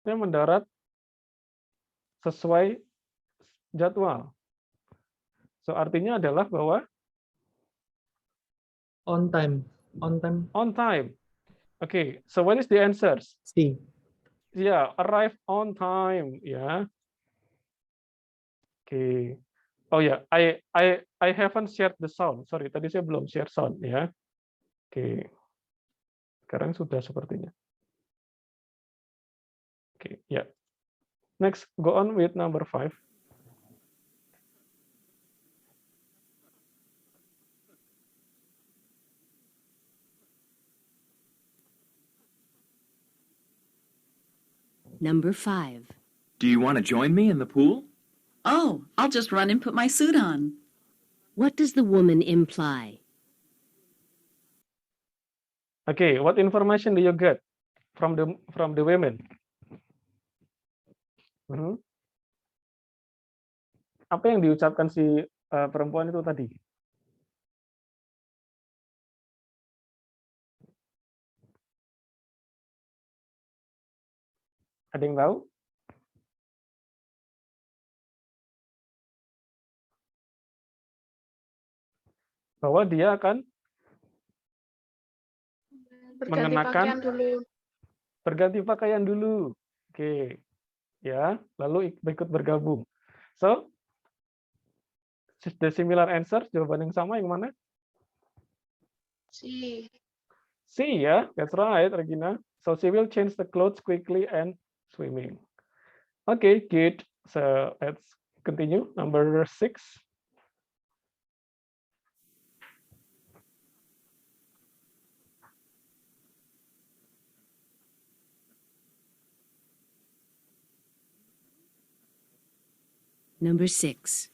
dia mendarat sesuai jadwal. So artinya adalah bahwa On time. On time. on time. Okay, so what is the answers? C. Yeah, arrive on time. Ya. Okay. Oh ya, I haven't shared the sound. Sorry, tadi saya belum share sound ya. Oke. Sekarang sudah sepertinya. Oke, ya. Next, go on with number 5. Number 5. Do you want to join me in the pool? Oh, I'll just run and put my suit on. What does the woman imply? Okay, what information do you get from the women? Apa yang diucapkan si perempuan itu tadi? Ada yang tahu? Bahwa dia akan mengenakan berganti pakaian dulu. Oke. Ya, lalu ikut bergabung. So, the similar answer, jawaban yang sama yang mana? C. C ya, that's right, Regina. So she will change the clothes quickly and swimming. Okay, good. So let's continue. Number 6. Number 6.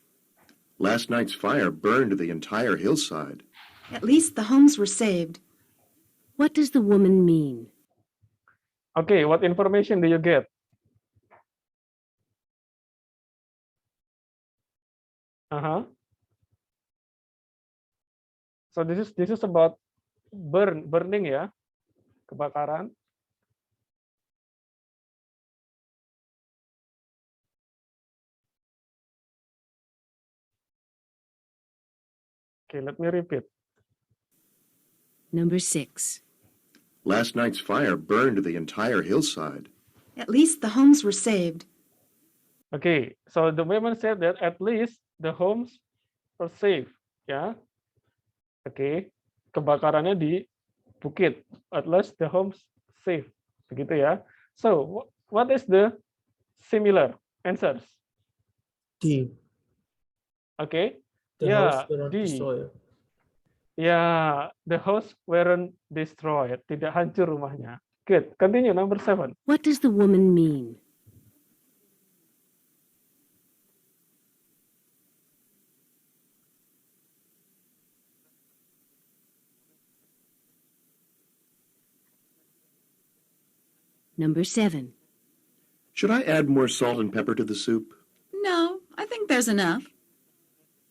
Last night's fire burned the entire hillside. At least the homes were saved. What does the woman mean? Okay, what information do you get? So this is about burning ya, kebakaran. Okay, let me repeat. Number 6. Last night's fire burned the entire hillside. At least the homes were saved. Okay, so the women said that at least the homes were safe, ya. Oke, kebakarannya di bukit. At least the homes safe, begitu ya. So, what is the similar answers? D. Okay, The house were not D. destroyed. Ya, the house weren't destroyed. Tidak hancur rumahnya. Good. Continue, number 7. What does the woman mean? Number 7. Should I add more salt and pepper to the soup? No, I think there's enough.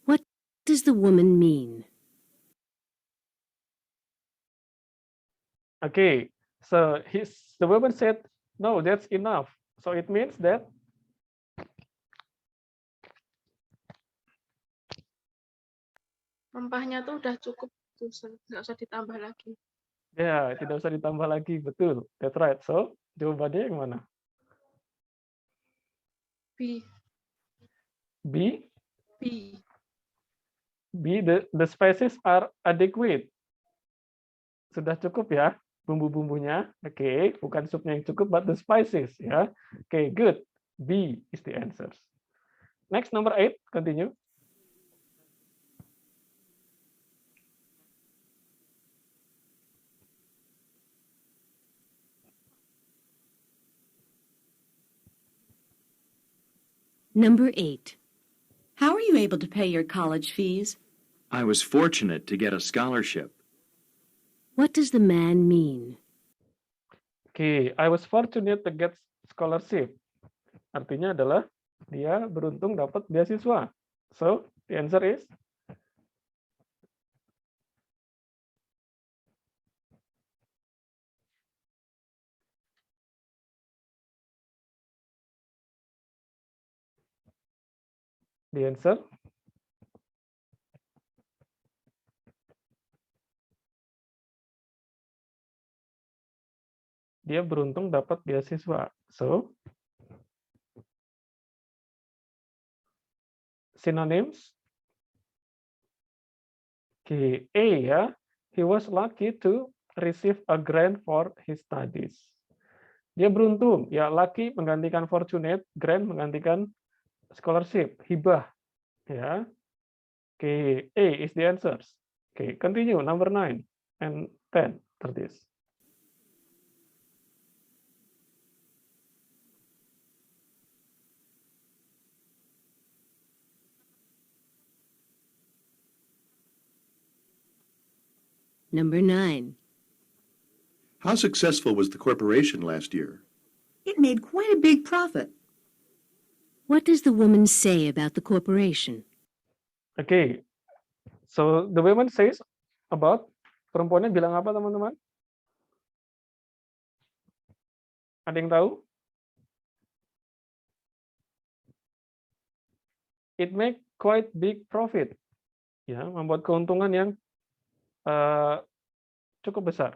What does the woman mean? Okay, so the woman said, no, that's enough. So it means that Rempahnya tuh udah cukup, nggak usah ditambah lagi. ya tidak usah ditambah lagi, betul. That's right. So jawabannya yang mana? B. B. B. B. The spices are adequate. Sudah cukup ya bumbu-bumbunya. Oke, bukan supnya yang cukup, but the spices ya. Oke, good. B is the answers. Next, number 8. Continue. Number 8. How are you able to pay your college fees? I was fortunate to get a scholarship. What does the man mean? Okay, I was fortunate to get scholarship. Artinya adalah dia beruntung dapat beasiswa. So, the answer is the answer? Dia beruntung dapat beasiswa. So, synonyms. Okay, A ya. He was lucky to receive a grant for his studies. Dia beruntung, ya lucky menggantikan fortunate, grant menggantikan scholarship, hibah, ya. Okay, A is the answers. Okay, continue number 9 and 10 for this. Number 9. How successful was the corporation last year? It made quite a big profit. What does the woman say about the corporation? Okay, so the woman says about, perempuannya bilang apa teman-teman? Ada yang tahu? It make quite big profit, ya, membuat keuntungan yang cukup besar.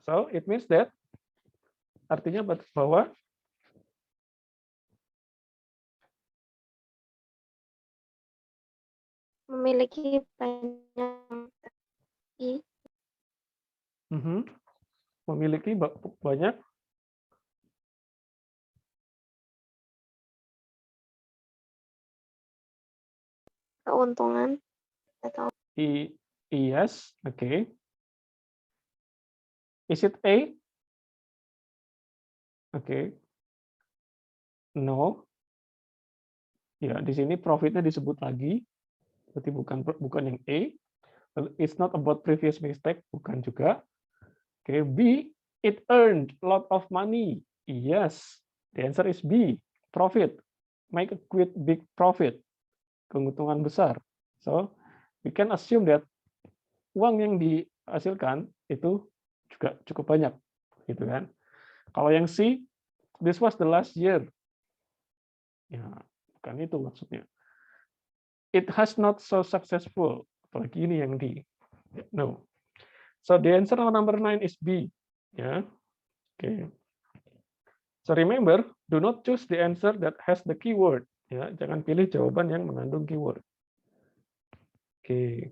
So it means that, artinya bahwa Memiliki banyak memiliki banyak keuntungan atau yes, okay. Is it A? Okay. No. Ya, di sini profitnya disebut lagi. Berarti bukan yang A. It's not about previous mistake, bukan juga. Okay, B, it earned a lot of money. Yes, the answer is B, profit. Make a quite big profit. Keuntungan besar. So, we can assume that uang yang dihasilkan itu juga cukup banyak, gitu kan? Kalau yang C, this was the last year. Ya, bukan itu maksudnya. It has not so successful. Apalagi ini yang D. No. So the answer number 9 is B. Ya, okay. So remember, do not choose the answer that has the keyword. Ya, jangan pilih jawaban yang mengandung keyword. Okay.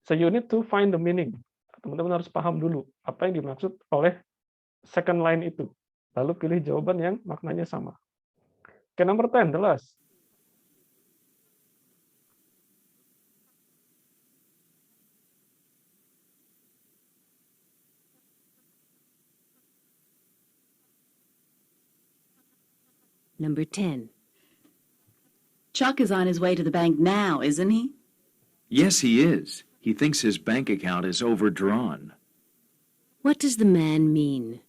So you need to find the meaning. Teman-teman harus paham dulu apa yang dimaksud oleh second line itu. Lalu pilih jawaban yang maknanya sama. Okay, number 10, the last. Number 10. Chuck is on his way to the bank now, isn't he? Yes, he is. He thinks his bank account is overdrawn. What does the man mean?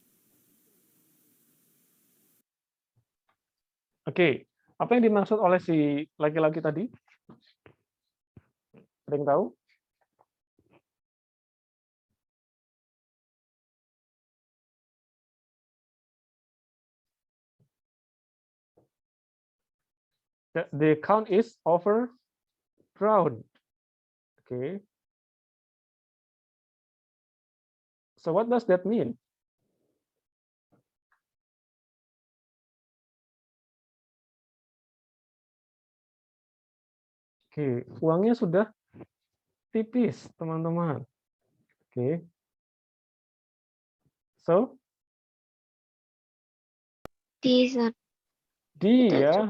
Oke, apa yang dimaksud oleh si laki-laki tadi? Ada yang tahu? The account is overdrawn. Okay. So what does that mean? Oke, uangnya sudah tipis, teman-teman. Oke. So, D ya.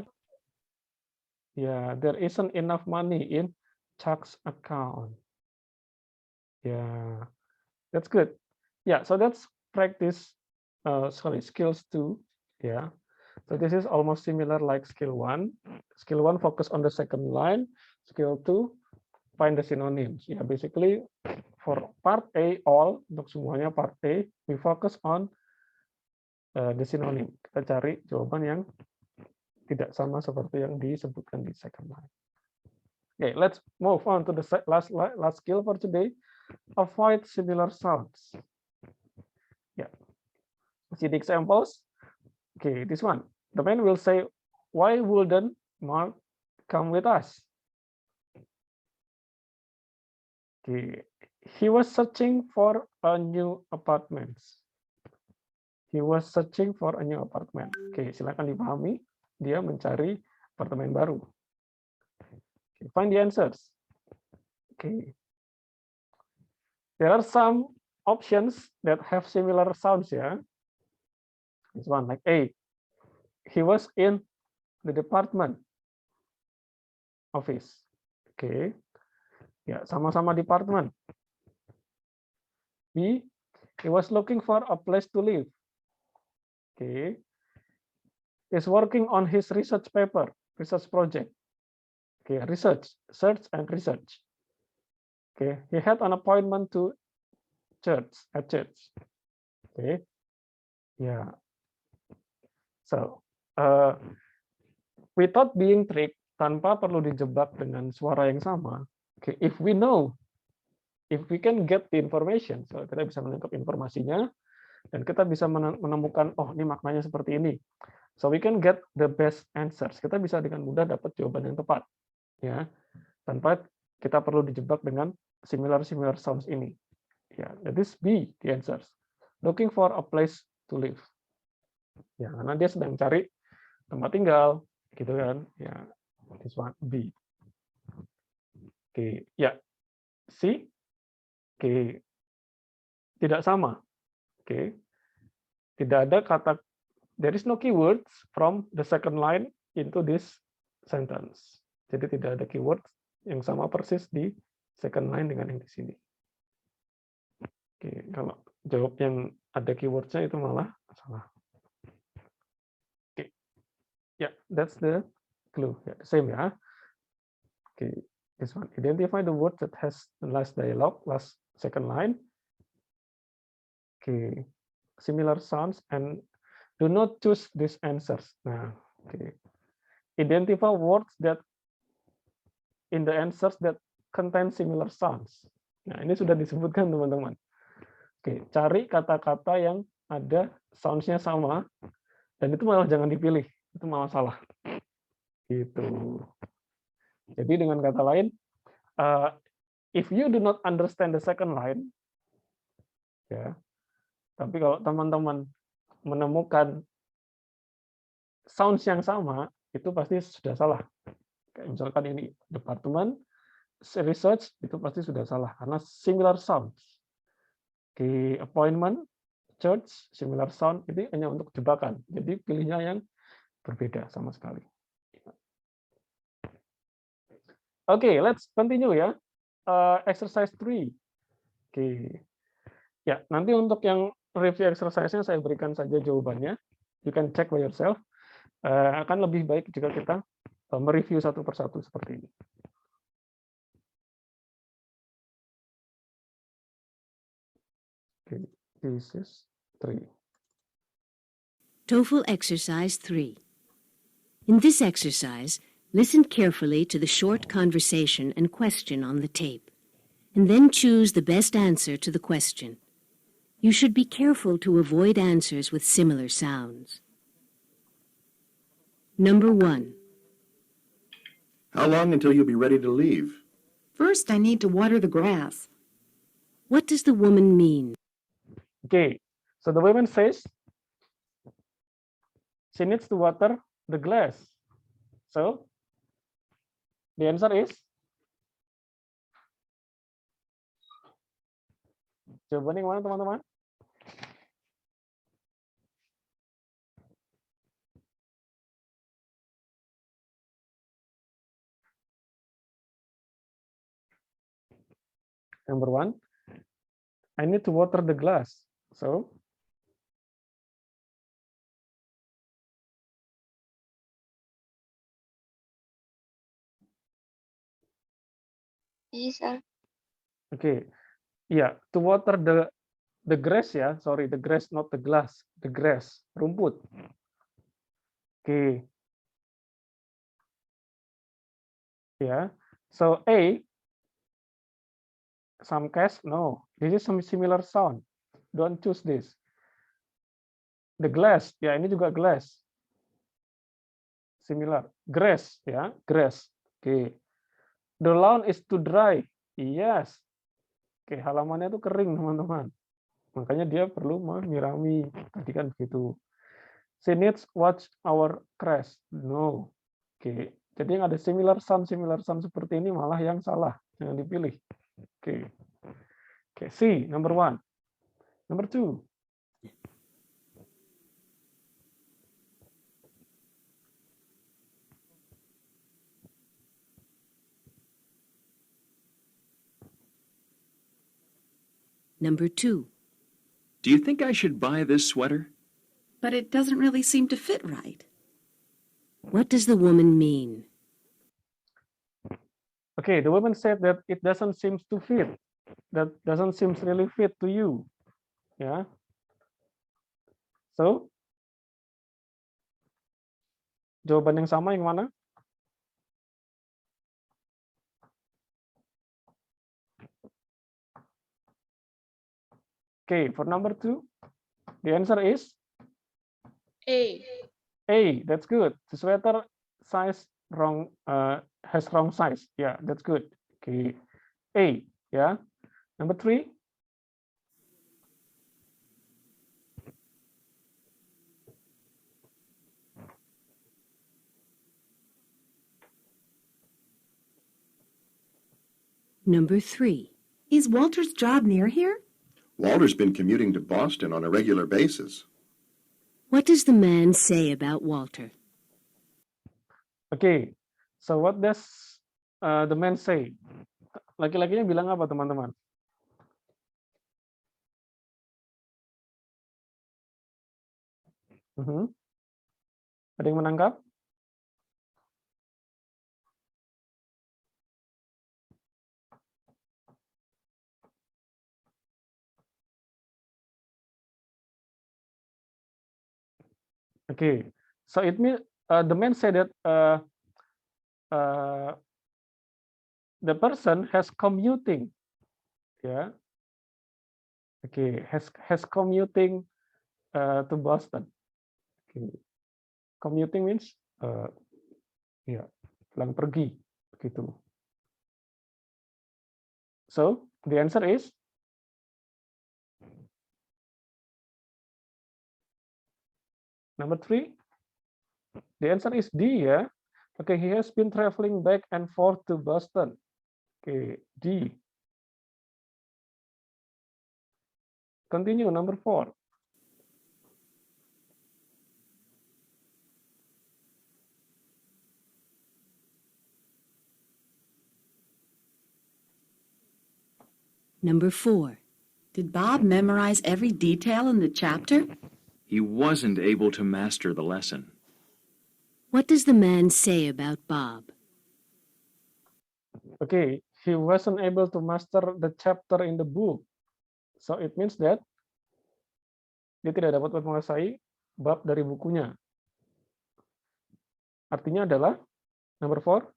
Yeah, there isn't enough money in Chuck's account. Yeah, that's good. Yeah, so that's practice, skills 2. Yeah, so this is almost similar like skill 1. Skill 1 focus on the second line. Skill 2 find the synonyms. Yeah, basically for part A all, untuk semuanya part A, we focus on the synonym. Kita cari jawaban yang tidak sama seperti yang disebutkan di second line. Okay, let's move on to the last skill for today. Avoid similar sounds. Yeah. See the examples. Okay, this one. The man will say, "Why wouldn't Mark come with us. Okay. He was searching for a new apartment. He was searching for a new apartment. Oke, silakan dipahami. Dia mencari apartemen baru. Okay, find the answers. Okay. There are some options that have similar sounds ya. This one like A. He was in the department office. Oke. Ya, sama-sama department. B. He was looking for a place to live. Okay. Is working on his research paper, research project. Okay, research, search and research. Okay, he had an appointment to at church. Okay, yeah. So, without being tricked, tanpa perlu dijebak dengan suara yang sama. Okay, if we can get the information, so kita bisa menangkap informasinya dan kita bisa menemukan, oh ini maknanya seperti ini. So we can get the best answers. Kita bisa dengan mudah dapat jawaban yang tepat, ya, tanpa kita perlu dijebak dengan similar sounds ini. Ya, that is B, the answers. Looking for a place to live. Ya, karena dia sedang cari tempat tinggal, gitu kan? Ya, this one B. Oke, ya, C. Oke, tidak sama. Oke, tidak ada kata. There is no keywords from the second line into this sentence. Jadi tidak ada keyword yang sama persis di second line dengan yang di sini. Oke, kalau jawab yang ada keywordnya itu malah salah. Oke, ya, that's the clue. Ya, the same ya. Oke, this one. Identify the word that has the last dialogue, last second line. Oke, similar sounds and do not choose these answers. Nah, okay. Identify words that in the answers that contain similar sounds. Nah, ini sudah disebutkan teman-teman. Oke, cari kata-kata yang ada sounds-nya sama dan itu malah jangan dipilih, itu malah salah. Gitu. Jadi dengan kata lain, if you do not understand the second line, ya. Tapi kalau teman-teman menemukan sounds yang sama, itu pasti sudah salah. Kayak misalkan ini departemen research, itu pasti sudah salah karena similar sounds. Di appointment, church, similar sound itu hanya untuk jebakan. Jadi pilihnya yang berbeda sama sekali. Oke, let's continue ya. Exercise 3. Oke. Ya, nanti untuk yang review exercise-nya saya berikan saja jawabannya. You can check by yourself. Akan lebih baik jika kita mereview satu persatu seperti ini. Okay, this is 3. TOEFL Exercise 3. In this exercise, listen carefully to the short conversation and question on the tape, and then choose the best answer to the question. You should be careful to avoid answers with similar sounds. Number 1. How long until you'll be ready to leave? First, I need to water the grass. What does the woman mean? Okay, so the woman says she needs to water the glass. So the answer is, jawabannya yang mana teman-teman? Number 1, I need to water the glass. So, Yes, sir. okay, yeah, to water the grass ya, sorry, the grass not the glass, the grass, rumput. Okay, yeah, so A. Some case, no. This is some similar sound. Don't choose this. The glass, ya ini juga glass. Similar. Grass, ya, grass. Oke. The lawn is too dry. Yes. Oke, halamannya itu kering, teman-teman. Makanya dia perlu menyirami. Tadi kan begitu. She needs watch our grass. No. Oke. Jadi yang ada similar sound seperti ini malah yang salah. Jangan dipilih. Oke. Oke, C, number 1. Number 2. Number 2. Do you think I should buy this sweater? But it doesn't really seem to fit right. What does the woman mean? Okay, the woman said that it doesn't seem to fit. That doesn't seem really fit to you. Yeah. So, jawaban yang sama yang mana? Okay, for number 2, the answer is A. A. That's good. The sweater size wrong has wrong size. Yeah, that's good. Okay, A. Yeah. Number 3. Number 3. Is Walter's job near here? Walter's been commuting to Boston on a regular basis. What does the man say about Walter? Okay, so what does the man say? Laki-lakinya bilang apa, teman-teman? Ada yang menangkap? Okay, so it means the man said that the person has commuting, yeah. Okay, has commuting to Boston. Okay. Commuting means ya, pulang pergi, begitu. So the answer is number 3. The answer is D, ya. Okay, he has been traveling back and forth to Boston. Okay, D. Continue, number 4. Number 4. Did Bob memorize every detail in the chapter? He wasn't able to master the lesson. What does the man say about Bob? Okay, he wasn't able to master the chapter in the book. So it means that dia tidak dapat menguasai bab dari bukunya. Artinya adalah number 4.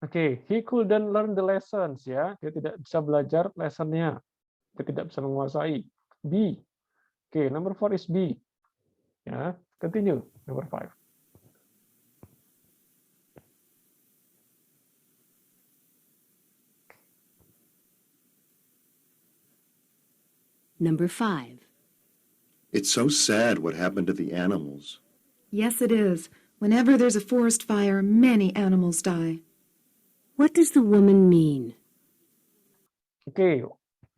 Oke, he couldn't learn the lessons, ya. Dia tidak bisa belajar lessonnya. Dia tidak bisa menguasai. B. Oke, number 4 is B. Ya, continue. Number 5. Number 5. It's so sad what happened to the animals. Yes, it is. Whenever there's a forest fire, many animals die. What does the woman mean? Okay,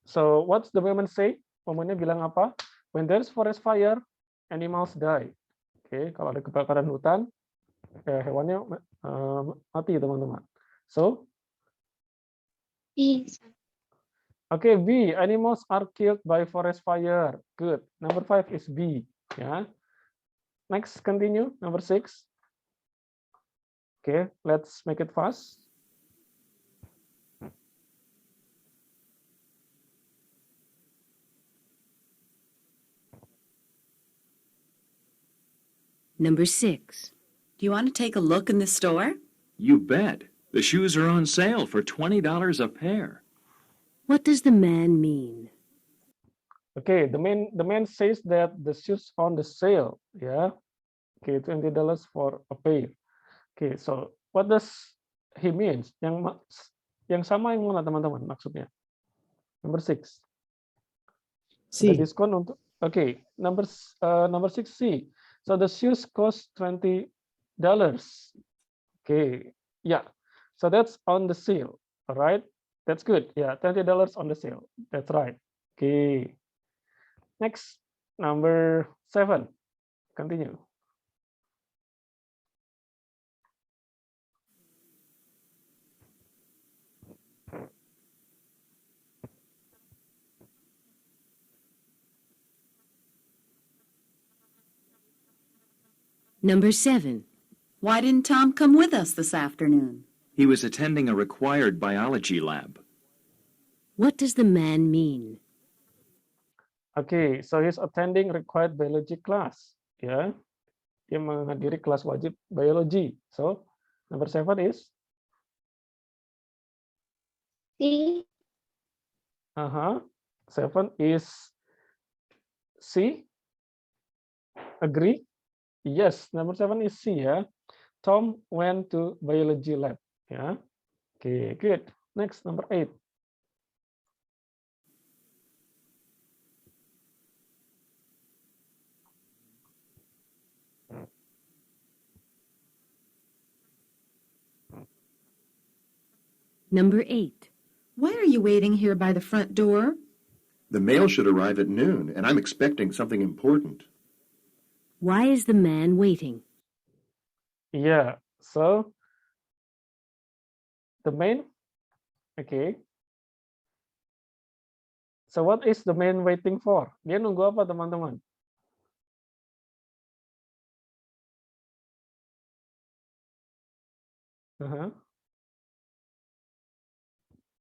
so what's the woman say? Womannya bilang apa? When there's forest fire, animals die. Oke, kalau ada kebakaran hutan, hewannya mati, teman-teman. So, B. okay, B. Animals are killed by forest fire. Good. Number 5 is B. Yeah. Next, continue. Number 6. Okay, let's make it fast. Number 6. Do you want to take a look in the store? You bet. The shoes are on sale for $20 a pair. What does the man mean? Okay, the man says that the shoes on the sale, yeah. Okay, $20 for a pair. Okay, so what does he means? Yang sama yang mana teman-teman maksudnya? Number 6. C. The diskon untuk number 6 C. So the shoes cost $20. Okay, yeah. So that's on the sale. All right, that's good. Yeah, $20 on the sale. That's right. Okay. Next, number 7. Continue. Number 7. Why didn't Tom come with us this afternoon? He was attending a required biology lab. What does the man mean? Okay, so he's attending required biology class. Ya, dia menghadiri kelas wajib biologi. So number 7 is C. 7 is C. Agree? Yes, number 7 is C ya. Tom went to biology lab. Ya. Okay, good. Next, number 8. Number 8. Why are you waiting here by the front door? The mail should arrive at noon, and I'm expecting something important. Why is the man waiting? Yeah, so the man, okay. So what is the man waiting for? Dia nunggu apa teman-teman?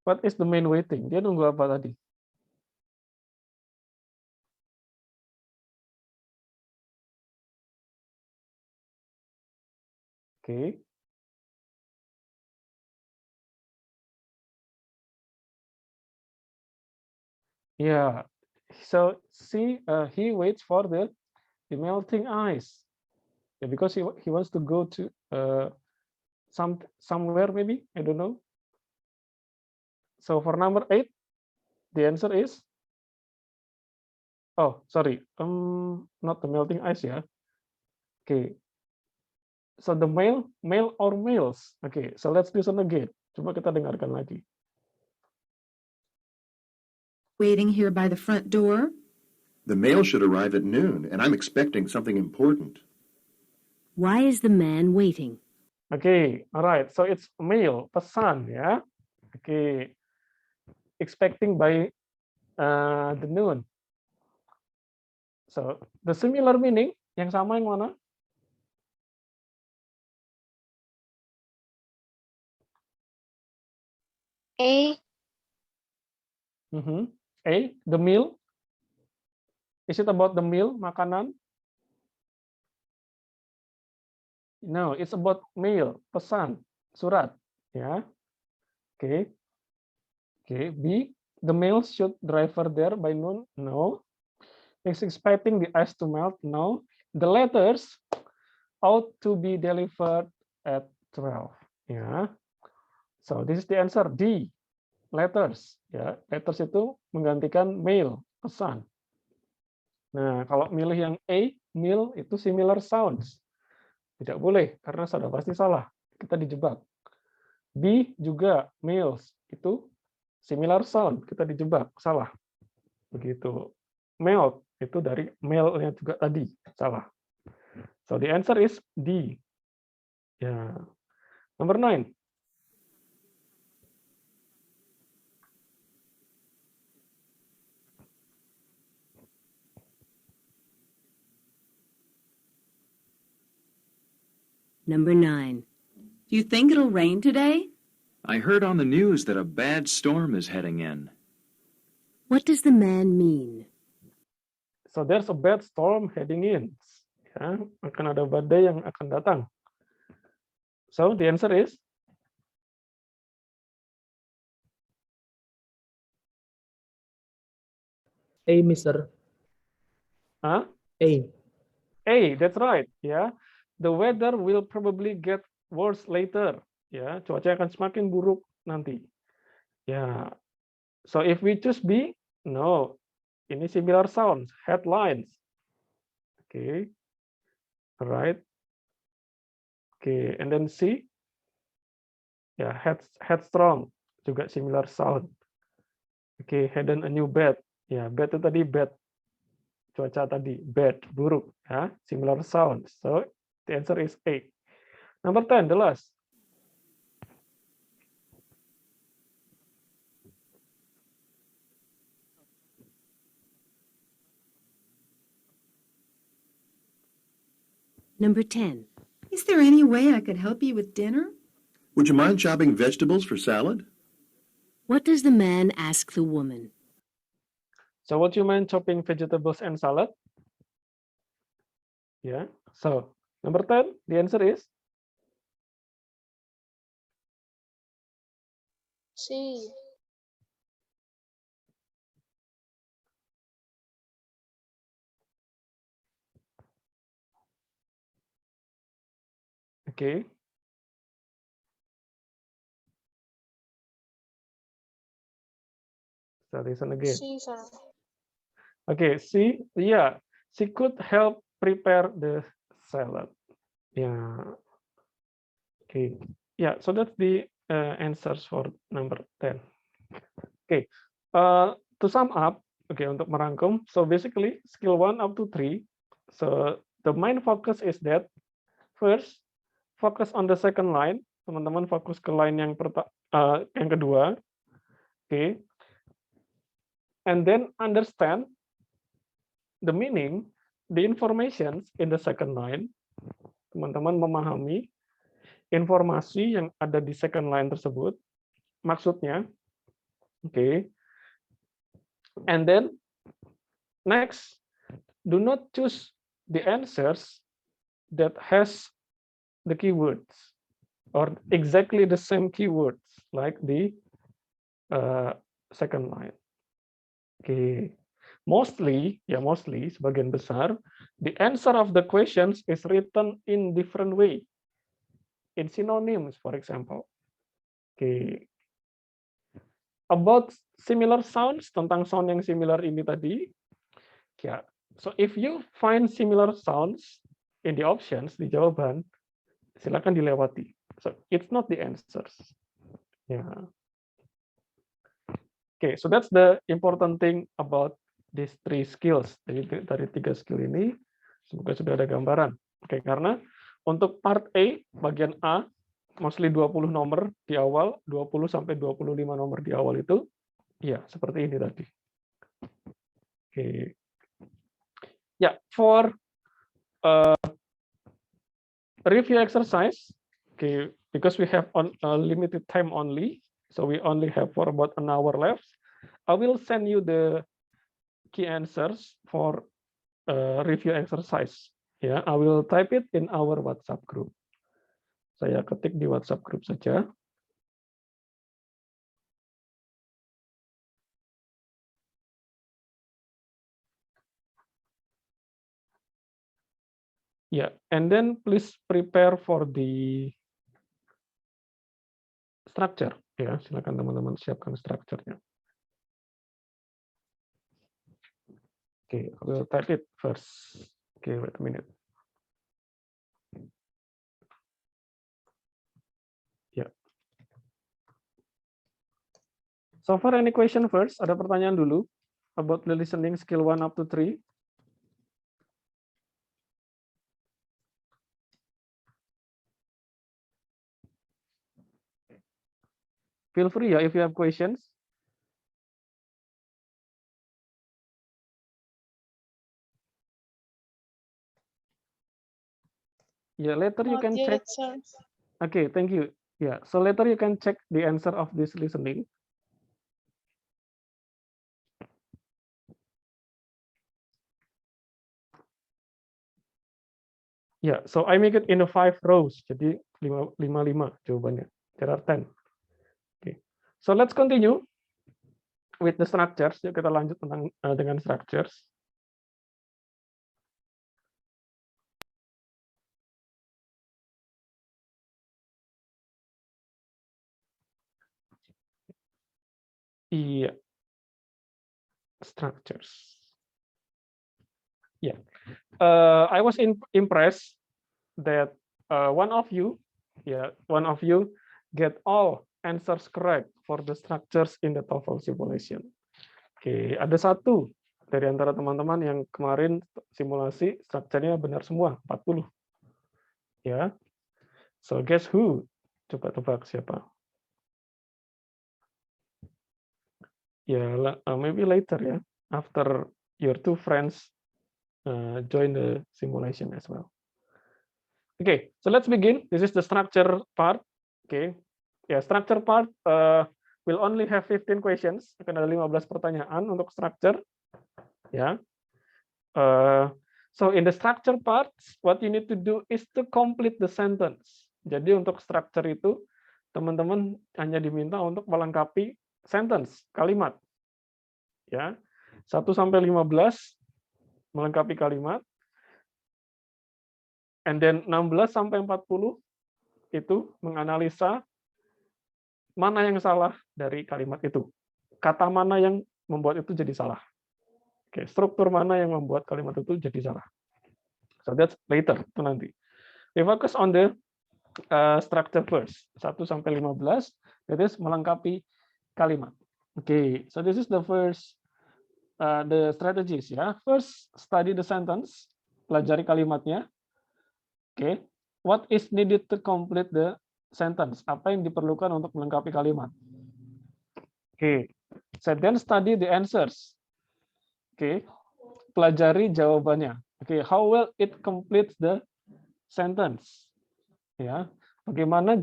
What is the man waiting? Dia nunggu apa tadi? Okay. Yeah. So see, he waits for the melting ice. Yeah, because he wants to go to somewhere maybe, I don't know. So for number 8, the answer is, oh sorry, not the melting ice ya. Okay. So the male or males. Okay, so let's listen again. Coba kita dengarkan lagi. Waiting here by the front door? The mail should arrive at noon, and I'm expecting something important. Why is the man waiting? Okay, all right. So it's mail, pesan ya. Okay, expecting by the noon. So the similar meaning yang sama yang mana? A. A, the meal. Is it about the meal, makanan? No, it's about mail, pesan, surat. Ya. Okay. Okay. B, the mail should deliver there by noon. No. Is expecting the ice to melt. No. The letters ought to be delivered at 12. Ya. So this is the answer D. Letters. Ya, letters itu menggantikan mail, pesan. Nah, kalau milih yang A, meal itu similar sounds. Tidak boleh karena sudah pasti salah. Kita dijebak. B juga meals itu similar sound, kita dijebak, salah. Begitu. Melt itu dari mailnya juga tadi, salah. So the answer is D. Ya. Number 9. Number 9. Do you think it'll rain today? I heard on the news that a bad storm is heading in. What does the man mean? So there's a bad storm heading in. Ya, akan ada badai yang akan datang. So the answer is A, Mister. Huh? A. A, that's right. Ya, the weather will probably get worse later. Ya, cuaca akan semakin buruk nanti. Ya, so if we choose B, no, ini similar sounds, headlines. Okay, right. Okay, and then C, ya, headstrong, juga similar sound. Okay, hidden a new bed. Ya, bed itu tadi bad, cuaca tadi bad, buruk. Ya, similar sounds. So the answer is A. Number 10, the last. Number 10. Is there any way I could help you with dinner? Would you mind chopping vegetables for salad? What does the man ask the woman? So what you mean chopping vegetables and salad? Yeah. So number 10, the answer is C. okay. So listen again. C, sir. Okay, see, yeah, she could help prepare the salad. Yeah. Okay. Yeah, so that's the answers for number 10. Okay. To sum up, okay, untuk merangkum, so basically skill 1 up to 3. So the main focus is that first, focus on the second line. Teman-teman fokus ke line yang kedua. Okay. And then understand the meaning, the informations in the second line. Teman-teman memahami informasi yang ada di second line tersebut, maksudnya. Okay. And then next, do not choose the answers that has the keywords or exactly the same keywords like the second line. Okay. Mostly sebagian besar, the answer of the questions is written in different way. In synonyms, for example. Okay. About similar sounds, tentang sound yang similar ini tadi. Yeah. So if you find similar sounds in the options, di jawaban, silakan dilewati. So it's not the answers. Yeah. Okay, so that's the important thing about these 3 skills. Jadi dari 3 skill ini, semoga sudah ada gambaran. Oke, karena untuk part A, bagian A, mostly 20 nomor di awal, 20 sampai 25 nomor di awal itu, ya seperti ini tadi. Oke. Ya, for review exercise, okay, because we have limited time only, so we only have for about an hour left. I will send you the key answers for review exercise. Ya, I will type it in our WhatsApp group. Saya ketik di WhatsApp group saja. Yeah, and then please prepare for the structure. Ya, silakan teman-teman siapkan strukturnya. Okay, I will type it first. Okay, wait a minute. Yeah. So far, any question first? Ada pertanyaan dulu about the listening skill 1 up to 3? Feel free ya if you have questions. Yeah, later you Not can check. yet, sir. Okay, thank you. Yeah, so later you can check the answer of this listening. Yeah, so I make it in a 5 rows. Jadi 5 jawabannya. There are 10. Okay. So let's continue. with the structures. Yuk kita lanjut dengan structures. Iya, structures. Yeah, I was impressed that one of you get all answers correct for the structures in the TOEFL simulation. Oke, ada satu dari antara teman-teman yang kemarin simulasi strukturnya benar semua, 40. Ya. So guess who? Coba tebak siapa? Ya, maybe later ya, after your two friends join the simulation as well. Okay, so let's begin. This is the structure part. Okay, ya, structure part will only have 15 questions. Akan ada 15 pertanyaan untuk structure. Ya. So in the structure part, what you need to do is to complete the sentence. Jadi untuk structure itu, teman-teman hanya diminta untuk melengkapi sentence, kalimat. Ya. 1 sampai 15 melengkapi kalimat. And then 16 sampai 40 itu menganalisa mana yang salah dari kalimat itu. Kata mana yang membuat itu jadi salah. Oke, struktur mana yang membuat kalimat itu jadi salah. So that's later, itu nanti. We focus on the structure first. 1 sampai 15, that is melengkapi kalimat. Okay, so this is the first the strategies ya. First, study the sentence, pelajari kalimatnya. Okay, what is needed to complete the sentence? Apa yang diperlukan untuk melengkapi kalimat? Okay, so then study the answers. Okay, pelajari jawabannya. Okay, how well it completes the sentence. Ya, bagaimana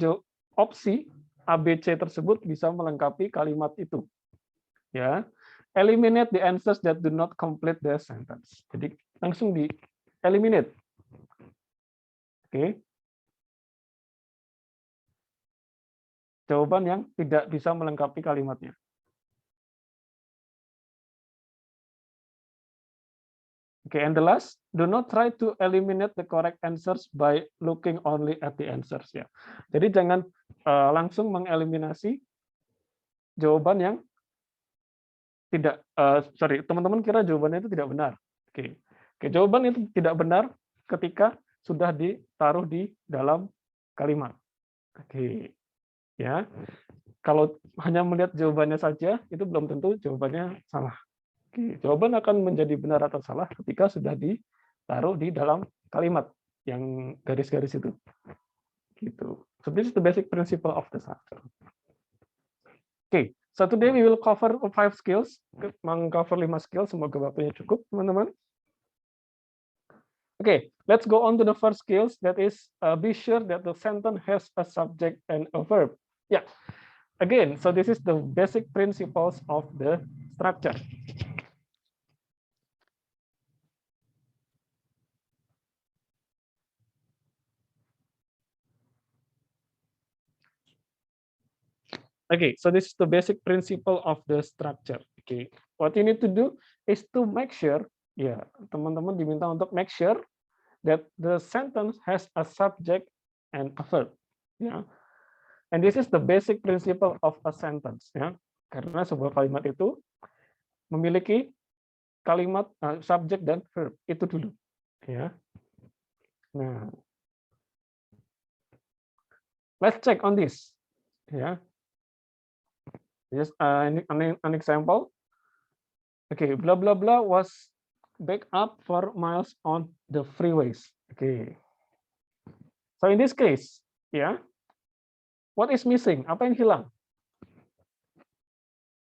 opsi ABC tersebut bisa melengkapi kalimat itu. Ya, eliminate the answers that do not complete the sentence. Jadi langsung di eliminate. Oke. Jawaban yang tidak bisa melengkapi kalimatnya. Okay, and the last, do not try to eliminate the correct answers by looking only at the answers ya. Jadi jangan langsung mengeliminasi jawaban yang tidak teman-teman kira jawabannya itu tidak benar. Oke, jawaban itu tidak benar ketika sudah ditaruh di dalam kalimat. Oke, ya. Kalau hanya melihat jawabannya saja itu belum tentu jawabannya salah. Oke, jawaban akan menjadi benar atau salah ketika sudah ditaruh di dalam kalimat yang garis-garis itu. Gitu. So this is the basic principle of the structure. Okay, so today we will cover 5 skills, mengcover 5 skills. Semoga waktunya cukup, teman-teman. Okay, let's go on to the first skills. That is, be sure that the sentence has a subject and a verb. Yeah, again, so this is the basic principles of the structure. Okay, so this is the basic principle of the structure. Okay, what you need to do is to make sure, ya, teman-teman diminta untuk make sure that the sentence has a subject and a verb. Ya, and this is the basic principle of a sentence. Ya, karena sebuah kalimat itu memiliki kalimat subjek dan verb itu dulu. Ya, nah, let's check on this. Ya. Just an example. Okay, blah blah blah was backed up for miles on the freeways. Okay. So in this case, yeah, what is missing? Apa yang hilang?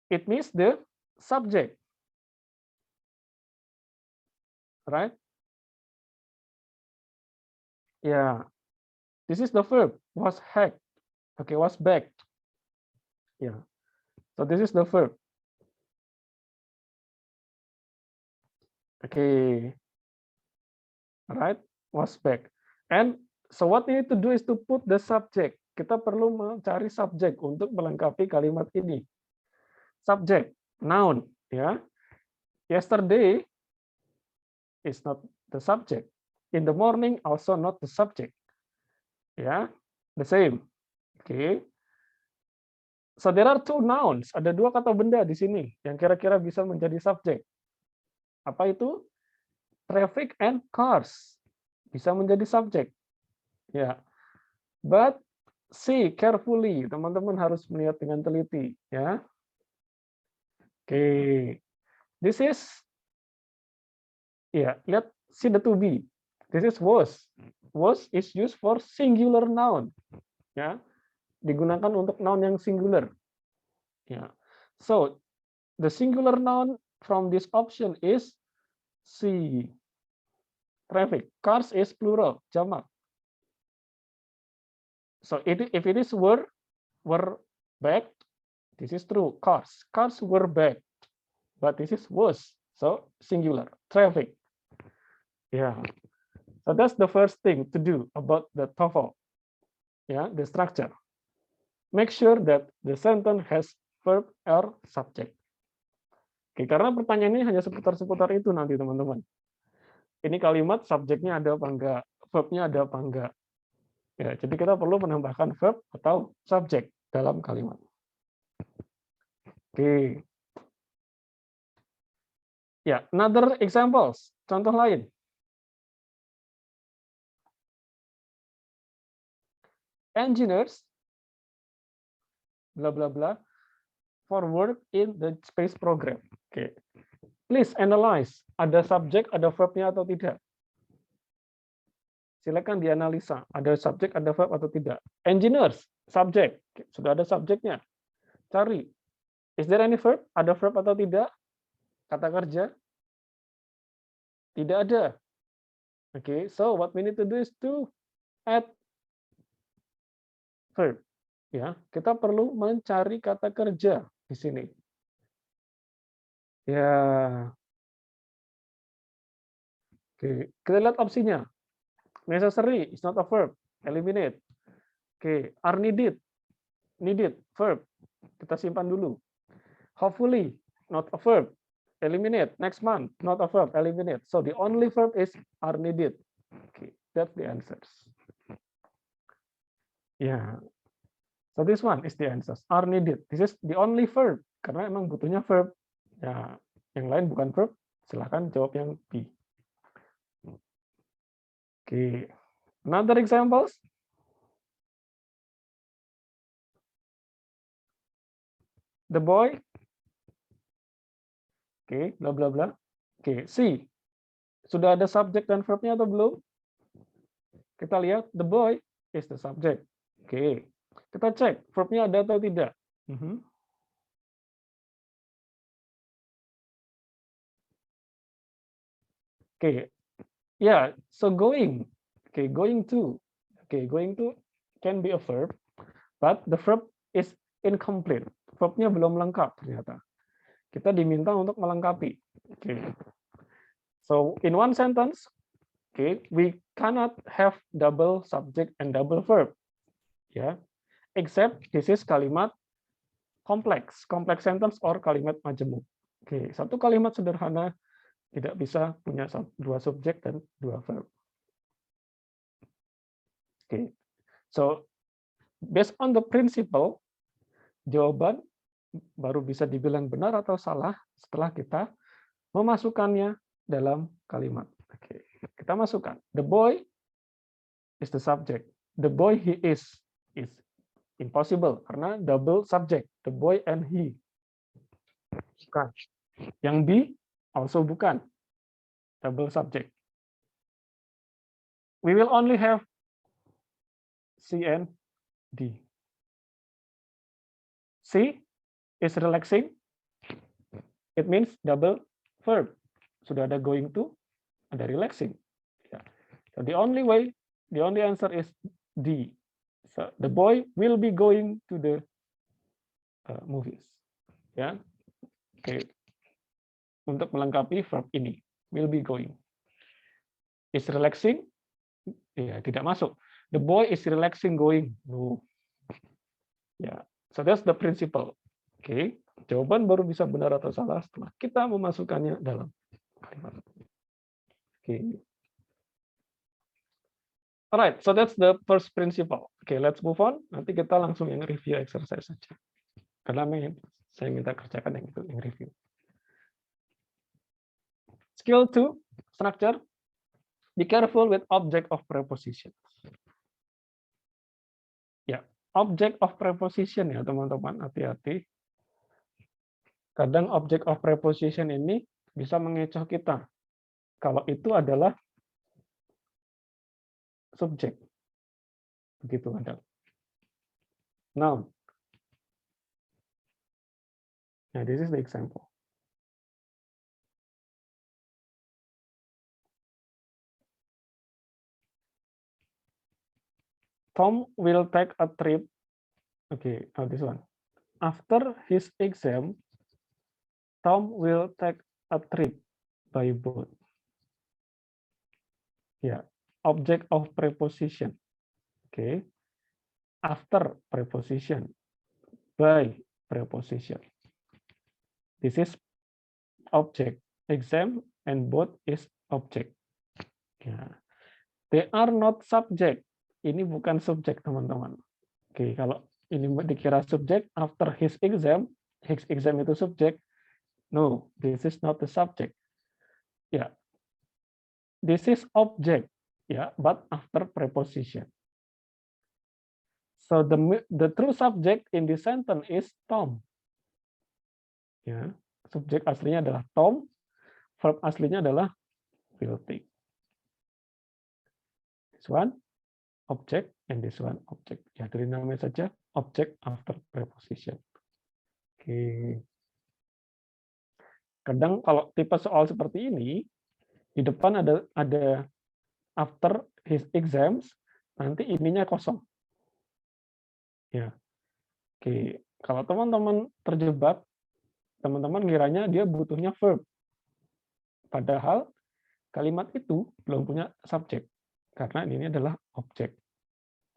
It means the subject, right? Yeah. This is the verb. Was hacked. Okay, was backed. Yeah. So this is the verb. Okay. Right? Was back. And so what we need to do is to put the subject. Kita perlu mencari subjek untuk melengkapi kalimat ini. Subject. noun, ya. Yesterday is not the subject. In the morning also not the subject. Ya, the same. Oke. So there are two nouns. Ada dua kata benda di sini yang kira-kira bisa menjadi subjek. Apa itu? Traffic and cars bisa menjadi subjek. Ya. But see carefully, teman-teman harus melihat dengan teliti, ya. Oke. This is ya, lihat see the to be. This is was. Was is used for singular noun. Ya. Digunakan untuk noun yang singular. Ya. So, the singular noun from this option is see. Traffic. Cars is plural, jamak. So if it is were back, this is true. Cars. Cars were back. But this is was. So singular. Traffic. Yeah. So that's the first thing to do about the TOEFL. Yeah, the structure. Make sure that the sentence has verb or subject. Oke, karena pertanyaan ini hanya seputar-seputar itu nanti teman-teman. Ini kalimat subjeknya ada apa enggak, verbnya ada apa enggak. Ya, jadi kita perlu menambahkan verb atau subjek dalam kalimat. Oke. Ya, another examples, contoh lain. Engineers, bla bla bla, for work in the space program. Oke. Please analyze, ada subjek, ada verbnya atau tidak. Silakan dianalisa, ada subjek, ada verb atau tidak. Engineers, subjek, sudah ada subjeknya. Cari, is there any verb? Ada verb atau tidak? Kata kerja? Tidak ada. Oke, so what we need to do is to add verb. Ya, kita perlu mencari kata kerja di sini. Ya. Oke, kita lihat opsinya. Necessary is not a verb, eliminate. Oke, are needed, needed, verb. Kita simpan dulu. Hopefully, not a verb, eliminate. Next month, not a verb, eliminate. So the only verb is are needed. Okay, that's the answers. Yeah. So this one is the answers. Are needed. This is the only verb karena emang butuhnya verb. Ya, yang lain bukan verb. Silahkan jawab yang B. Okay. Another examples. The boy. Oke, bla bla bla. Oke, C. Sudah ada subjek dan verbnya atau belum? Kita lihat, the boy is the subject. Oke, kita cek verbnya ada atau tidak. Oke, yeah, so going. Okay, going to. Okay, going to can be a verb, but the verb is incomplete. Verbnya belum lengkap ternyata. Kita diminta untuk melengkapi. Okay. So in one sentence, okay, we cannot have double subject and double verb. Ya, except this is kalimat kompleks, complex sentence or kalimat majemuk. Oke, satu kalimat sederhana tidak bisa punya dua subjek dan dua verb. Oke, so based on the principle, jawaban baru bisa dibilang benar atau salah setelah kita memasukkannya dalam kalimat. Oke, kita masukkan. The boy is the subject. The boy he is impossible karena double subject. The boy and he. Bukan. Yang B also bukan. Double subject. We will only have C and D. C is relaxing. It means double verb. Sudah ada going to, ada relaxing. So the only answer is D. So the boy will be going to the movies. Ya, oke. Untuk melengkapi verb ini, will be going. Is relaxing? Ya, tidak masuk. The boy is relaxing going. No. Ya, so that's the principle. Okay. Jawaban baru bisa benar atau salah setelah kita memasukkannya dalam kalimat. Oke. Alright, so that's the first principle. Okay, let's move on. Nanti kita langsung yang review exercise saja. Karena saya minta kerjakan yang itu, yang review. Skill 2, structure. Be careful with object of preposition. Ya, object of preposition ya teman-teman, hati-hati. Kadang object of preposition ini bisa mengecoh kita. Kalau itu adalah subjek. Begitu ada. Noun. Nah, this is the example. Tom will take a trip. Okay, now this one. After his exam, Tom will take a trip by boat. Ya, object of preposition. Okay. After preposition, by preposition. This is object. Exam and boat is object. Ya. They are not subject. Ini bukan subjek, teman-teman. Oke, kalau ini dikira subjek, after his exam itu subjek. No, this is not the subject. Yeah, this is object. Yeah, but after preposition. So the true subject in this sentence is Tom. Ya, subjek aslinya adalah Tom, verb aslinya adalah will take. This one object and this one object. Ya, dari namanya saja object after preposition. Oke. Kadang kalau tipe soal seperti ini, di depan ada after his exams, nanti ininya kosong. Ya. Oke, kalau teman-teman terjebak, teman-teman ngiranya dia butuhnya verb. Padahal kalimat itu belum punya subjek, karena ini adalah objek.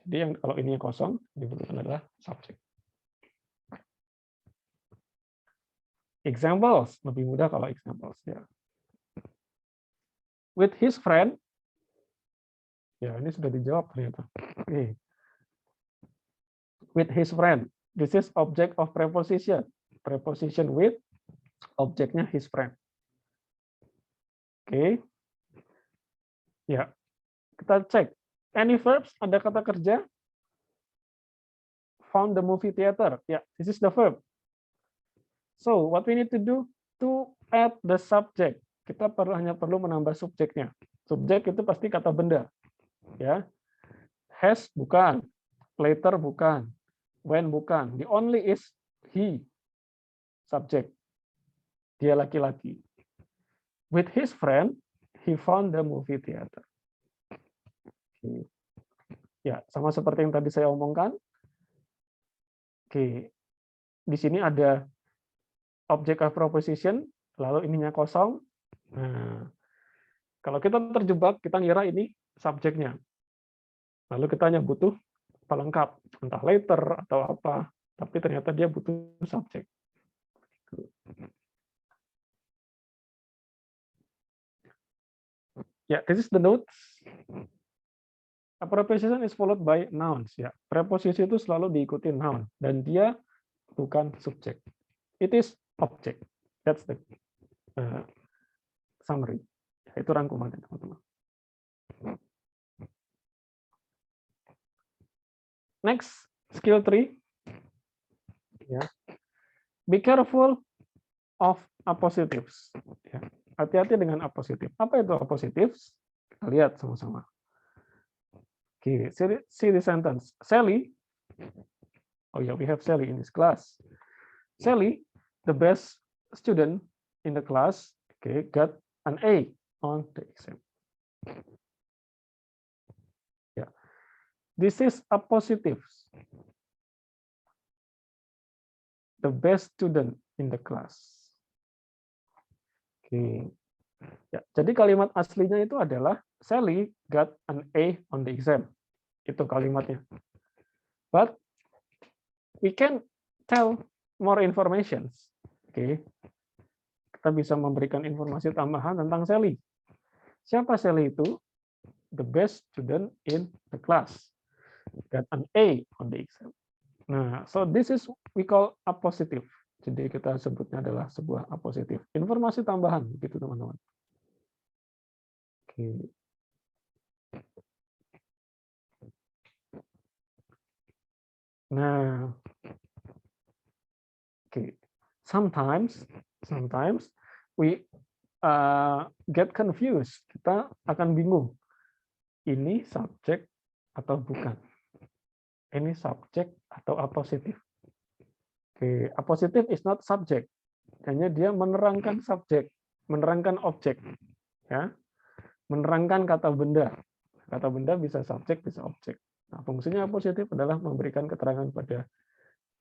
Jadi yang kalau ininya kosong, dibutuhkan adalah subjek. Examples, lebih mudah kalau examples. Ya. With his friend, ya ini sudah dijawab ternyata. Okay. With his friend, this is object of preposition. Preposition with, objeknya his friend. Oke. Okay. Ya, kita cek. Any verbs, ada kata kerja? Found the movie theater. Ya, this is the verb. So, what we need to do to add the subject. Kita hanya perlu menambah subjeknya. Subjek itu pasti kata benda. Ya. Has bukan, later bukan, when bukan. The only is he. Subject. Dia laki-laki. With his friend, he found the movie theater. Oke. Ya, sama seperti yang tadi saya omongkan. Oke. Di sini ada object of preposition, lalu ininya kosong. Nah, kalau kita terjebak, kita ngira ini subjeknya. Lalu kita hanya butuh pelengkap, entah later atau apa, tapi ternyata dia butuh subjek. Ya, this is the notes. A preposition is followed by nouns. Ya, preposisi itu selalu diikuti noun dan dia bukan subjek. It is object. That's the summary. Itu rangkumannya, teman-teman. Next, skill 3. Ya. Be careful of appositives. Ya. Hati-hati dengan appositive. Apa itu appositives? Kita lihat sama-sama. Oke, see the sentence. Sally, oh yeah, we have Sally in this class. Sally, the best student in the class, okay, got an A on the exam. Yeah, this is appositives. The best student in the class. Oke, ya, jadi kalimat aslinya itu adalah Sally got an A on the exam. Itu kalimatnya. But we can tell more information. Oke. Kita bisa memberikan informasi tambahan tentang Sally. Siapa Sally itu? The best student in the class. Got an A on the exam. Nah, so this is we call a positive. Jadi kita sebutnya adalah sebuah a positive. Informasi tambahan, gitu teman-teman. Oke. Nah, okay. Sometimes we get confused. Kita akan bingung. Ini subjek atau bukan? Ini subjek atau a positive? Okay. A positive is not subject. Hanya dia menerangkan subjek, menerangkan objek, ya, menerangkan kata benda. Kata benda bisa subjek, bisa objek. Nah, fungsinya positif adalah memberikan keterangan pada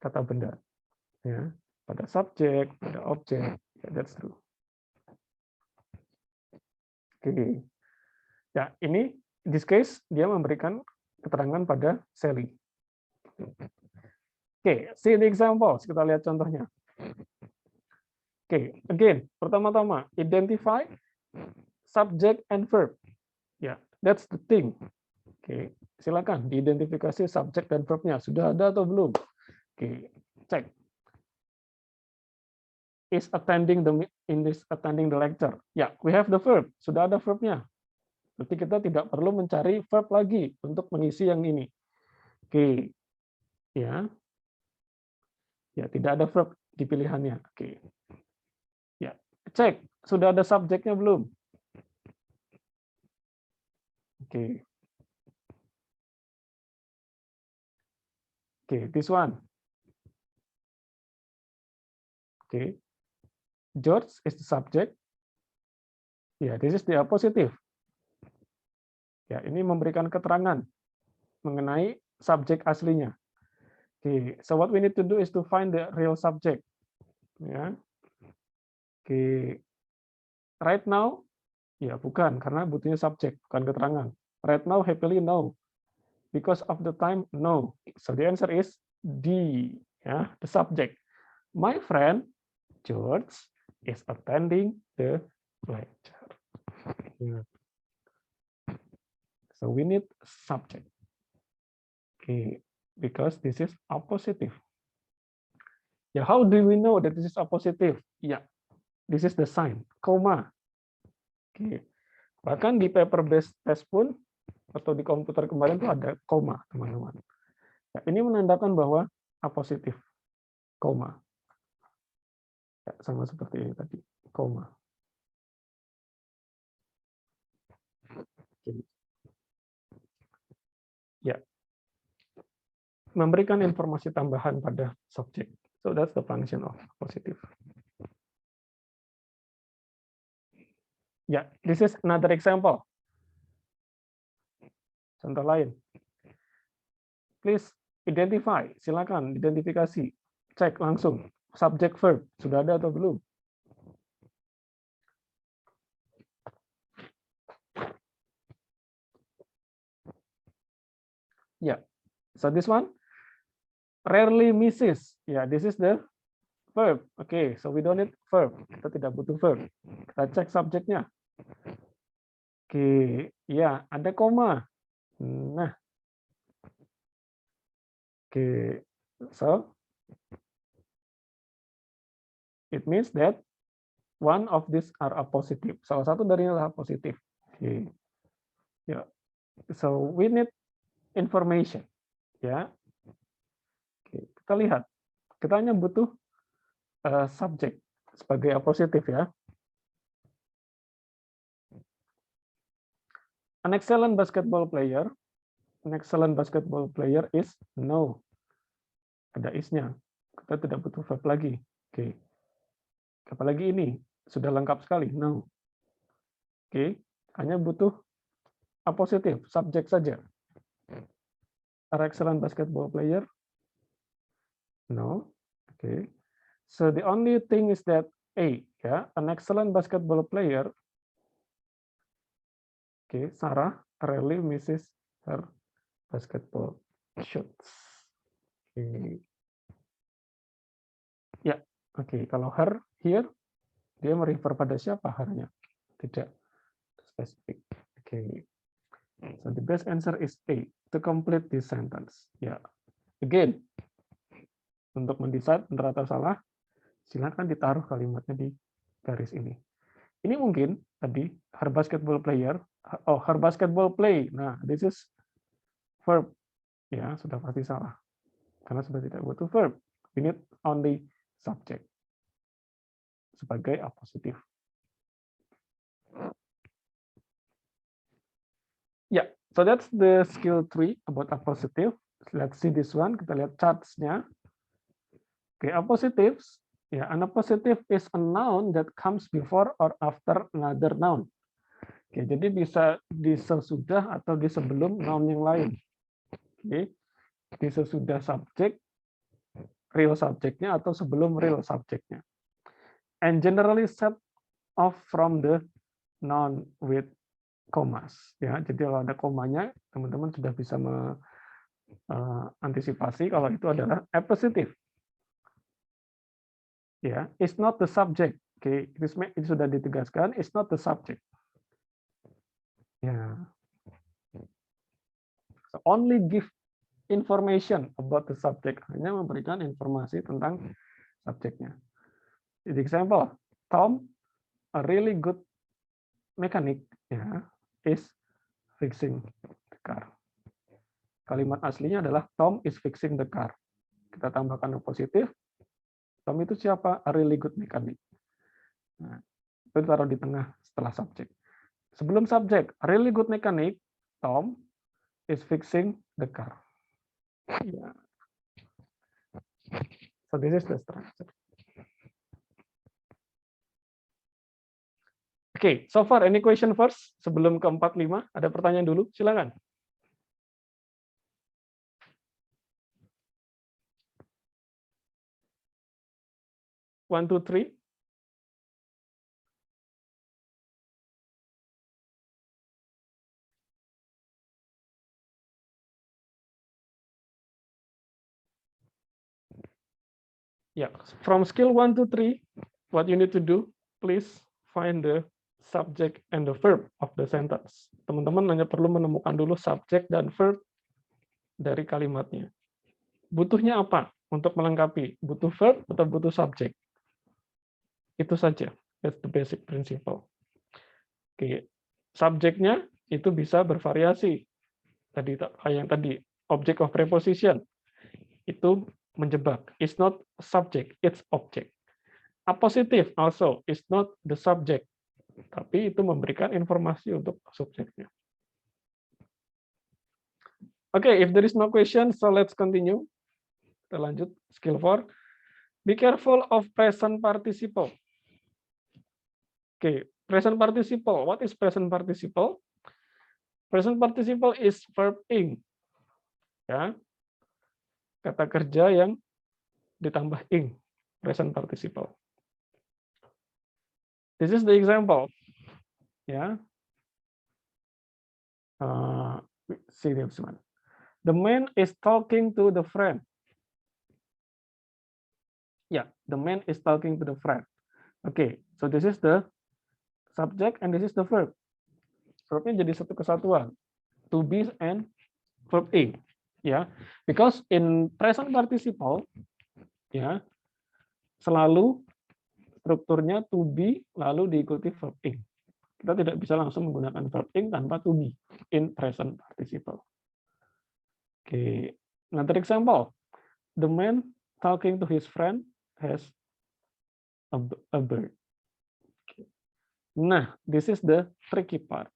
kata benda, ya, pada subjek, pada objek. Yeah, that's true. Oke, ya ini in this case dia memberikan keterangan pada Sally. Oke, see the examples. Kita lihat contohnya. Oke, again, pertama-tama identify subject and verb. Ya, that's the thing. Oke, silakan diidentifikasi subjek dan verb-nya. Sudah ada atau belum? Oke, cek. Is attending the lecture. Ya, we have the verb. Sudah ada verb-nya. Berarti kita tidak perlu mencari verb lagi untuk mengisi yang ini. Oke. Ya. Ya, tidak ada verb di pilihannya. Oke. Ya, cek. Sudah ada subjeknya belum? Oke. Okay, this one. Okay. George is the subject. Yeah, this is the positive. Ya, ini memberikan keterangan mengenai subjek aslinya. Okay, so what we need to do is to find the real subject. Ya. Okay. Right now, ya bukan, karena butuhnya subjek, bukan keterangan. Right now, happily, no. Because of the time, no. So the answer is D, ya, the subject. My friend George is attending the lecture. Yeah. So we need subject. Okay, because this is a positive. Yeah, how do we know that this is a positive? Yeah, this is the sign, comma. Okay. Bahkan di paper-based test pun atau di komputer kemarin itu ada koma, teman-teman. Ya, ini menandakan bahwa a positif, koma. Ya, sama seperti ini tadi, koma. Ya, memberikan informasi tambahan pada subjek. So that's the function of positive. Ya, this is another example. Contoh lain. Please identify, silakan identifikasi, cek langsung subject verb sudah ada atau belum. Ya, so this one rarely misses. Ya, this is the verb. Okay, so we don't need verb. Kita tidak butuh verb. Kita cek subjeknya. Oke, ya ada koma. Nah, oke, so it means that one of these are a positive. Salah satu darinya adalah positif. Oke, ya, so we need information. Ya, oke, kita lihat. Kita hanya butuh subjek sebagai a positif ya. An excellent basketball player. An excellent basketball player is no. Ada is-nya. Kita tidak butuh verb lagi. Oke. Apalagi ini sudah lengkap sekali. No. Oke. Hanya butuh a positif, subjek saja. An excellent basketball player. No. Oke. So the only thing is that A, ya, an excellent basketball player. Oke, Sarah rarely misses her basketball shots. Oke. Ya, oke. Kalau her, here, dia merefer pada siapa her-nya? Tidak spesifik. Oke. So the best answer is A, to complete this sentence. Ya, again, untuk mendecide benar atau salah, silakan ditaruh kalimatnya di garis ini. Ini mungkin tadi her basketball player, her basketball play. Nah, this is verb. Ya, sudah pasti salah. Karena sudah tidak butuh verb. We need only subject sebagai appositive. Ya, so that's the skill 3 about appositive. Let's see this one. Kita lihat charts-nya. Okay, appositives. Ya, an appositive is a noun that comes before or after another noun. Oke, jadi bisa di sesudah atau di sebelum noun yang lain. Oke, di sesudah subjek, real subjeknya atau sebelum real subjeknya. And generally set off from the noun with commas. Ya, jadi kalau ada komanya, teman-teman sudah bisa mengantisipasi kalau itu adalah appositive. Ya, it's not the subject. Oke, ini sudah ditegaskan, it's not the subject. Ya. So only give information about the subject, hanya memberikan informasi tentang subjeknya. The example, Tom, a really good mechanic, ya, is fixing the car. Kalimat aslinya adalah Tom is fixing the car. Kita tambahkan positif. Tom itu siapa? A really good mechanic. Nah, itu taruh di tengah setelah subjek. Sebelum subjek, a really good mechanic, Tom is fixing the car. Yeah. So this is the structure. Okay, so far any question first sebelum ke 45? Ada pertanyaan dulu? Silakan. One, two, three. Yeah, from skill 1 to 3, what you need to do, please find the subject and the verb of the sentence. Teman-teman hanya perlu menemukan dulu subjek dan verb dari kalimatnya. Butuhnya apa untuk melengkapi? Butuh verb atau butuh subjek? Itu saja. That's the basic principle. Oke, subjeknya itu bisa bervariasi. Tadi kayak yang tadi, object of preposition itu menjebak. It's not subject, it's object. Appositive also is not the subject, tapi itu memberikan informasi untuk subjeknya. Okay, if there is no question, so let's continue. Kita lanjut skill 4. Be careful of present participle. Okay, present participle. What is present participle? Present participle is verb ing. Ya. Kata kerja yang ditambah ing, present participle. This is the example. Ya. See this one. The man is talking to the friend. Yeah, the man is talking to the friend. Okay, so this is the subject and this is the verb. Verbnya jadi satu kesatuan. To be and verb ing. Ya, because in present participle, ya, selalu strukturnya to be lalu diikuti verb ing. Kita tidak bisa langsung menggunakan verb ing tanpa to be in present participle. Okay, another example. The man talking to his friend has a bird. Okay. Nah, this is the tricky part.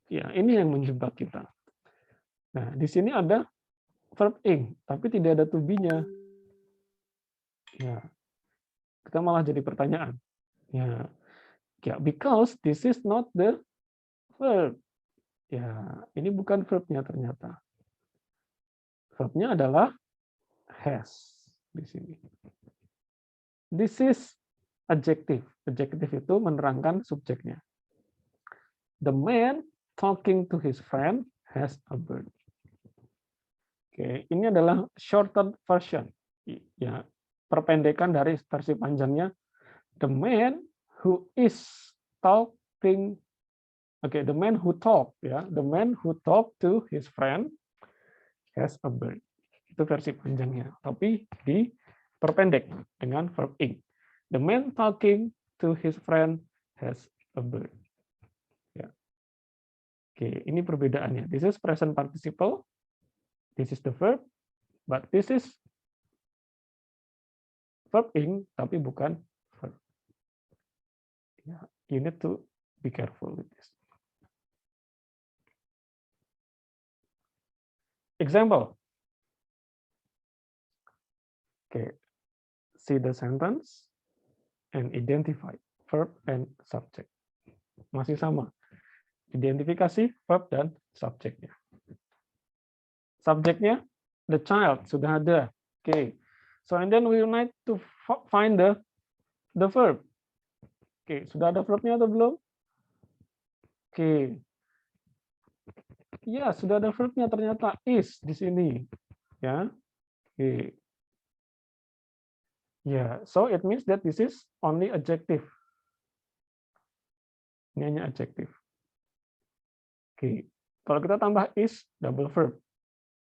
Ya, ini yang menjebak kita. Nah, di sini ada verb ing, tapi tidak ada to be-nya. Ya, kita malah jadi pertanyaan. Ya, because this is not the verb. Ya, ini bukan verb-nya ternyata. Verb-nya adalah has di sini. This is adjective. Adjective itu menerangkan subjeknya. The man talking to his friend has a bird. Oke, ini adalah shortened version. Ya, perpendekan dari versi panjangnya the man who is talking. Oke, the man who talk ya, the man who talk to his friend has a bird. Itu versi panjangnya, tapi diperpendek dengan verb ing. The man talking to his friend has a bird. Ya. Oke, ini perbedaannya. This is present participle. This is the verb, but this is verb ing, tapi bukan verb. Ya, you need to be careful with this. Example. Okay, see the sentence and identify verb and subject. Masih sama. Identifikasi verb dan subjeknya. Subjeknya the child sudah ada. Okay. So and then we need to find the verb. Okay, sudah ada verbnya atau belum? Okay. Ya, sudah ada verbnya ternyata is di sini. Ya. Okay. Yeah, so it means that this is only adjective. Ini hanya adjective. Oke, kalau kita tambah is, double verb.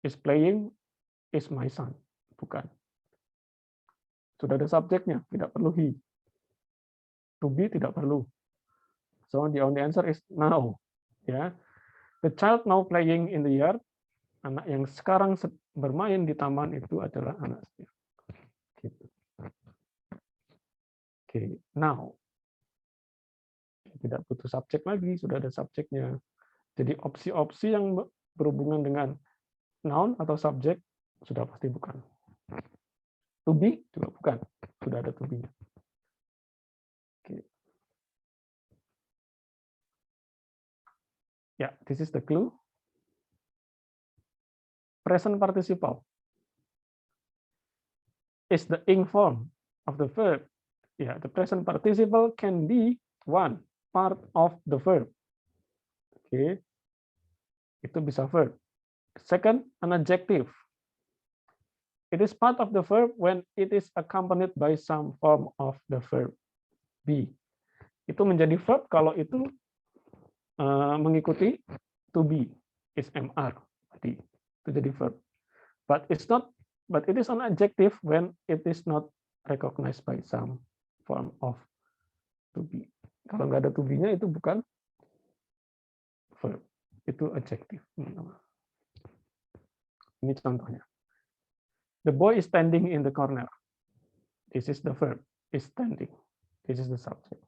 Is playing, is my son. Bukan. Sudah ada subjeknya, tidak perlu he. To be tidak perlu. So the only answer is now. Ya, the child now playing in the yard. Anak yang sekarang bermain di taman itu adalah anak saya. Gitu. Oke, now. Tidak butuh subjek lagi, sudah ada subjeknya. Jadi opsi-opsi yang berhubungan dengan noun atau subjek sudah pasti bukan. To be juga bukan, sudah ada to be-nya. Oke. Ya, this is the clue. Present participle is the ing form of the verb. Yeah, the present participle can be one part of the verb. Okay. Itu bisa verb. Second, an adjective. It is part of the verb when it is accompanied by some form of the verb be. Itu menjadi verb kalau itu mengikuti to be, is mr. Itu jadi verb. But it is an adjective when it is not recognized by some form of to be. Kalau nggak ada to be-nya itu bukan verb, itu adjective. Ini contohnya. The boy is standing in the corner. This is the verb, is standing. This is the subject.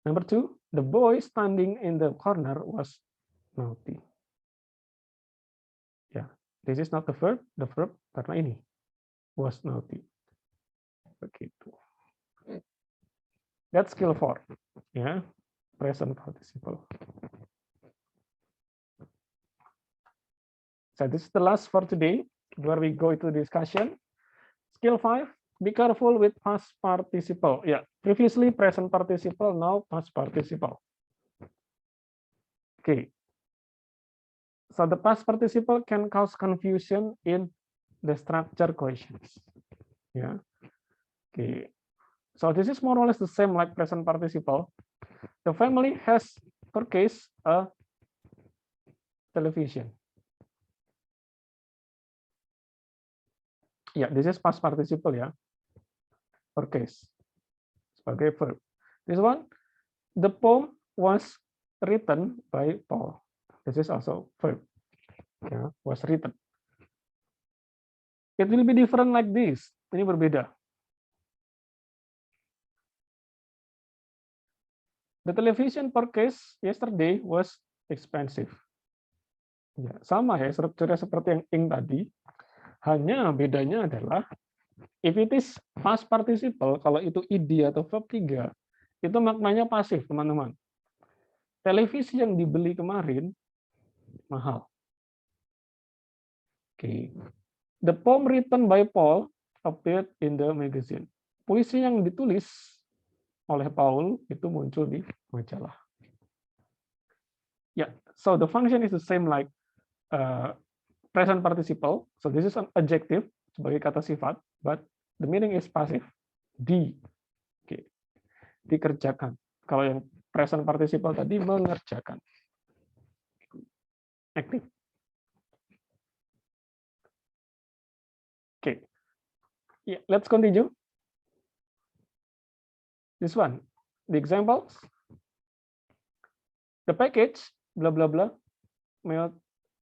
Number 2, the boy standing in the corner was naughty. Ya, this is not the verb karena ini was naughty. Begitu. That's skill 4. Ya, present participle. So this is the last for today, where we go to discussion. Skill 5, be careful with past participle. Yeah, previously present participle, now past participle. Okay. So the past participle can cause confusion in the structure questions. Yeah. Okay. So this is more or less the same like present participle. The family has purchased a television. Ya, this is past participle ya. Purchase sebagai verb. This one, the poem was written by Paul. This is also verb. Ya, was written. It will be different like this. Ini berbeda. The television purchase yesterday was expensive. Ya, sama ya, strukturnya seperti yang ing tadi. Hanya bedanya adalah if it is past participle, kalau itu id atau verb 3, itu maknanya pasif, teman-teman. Televisi yang dibeli kemarin mahal. Okay. The poem written by Paul appeared in the magazine. Puisi yang ditulis oleh Paul itu muncul di majalah. Yeah, so the function is the same like present participle. So this is an adjective sebagai kata sifat, but the meaning is passive. Oke. Dikerjakan. Kalau yang present participle tadi mengerjakan. Active. Okay. Yeah, let's continue. This one, the examples. The package, blah, blah, blah, mailed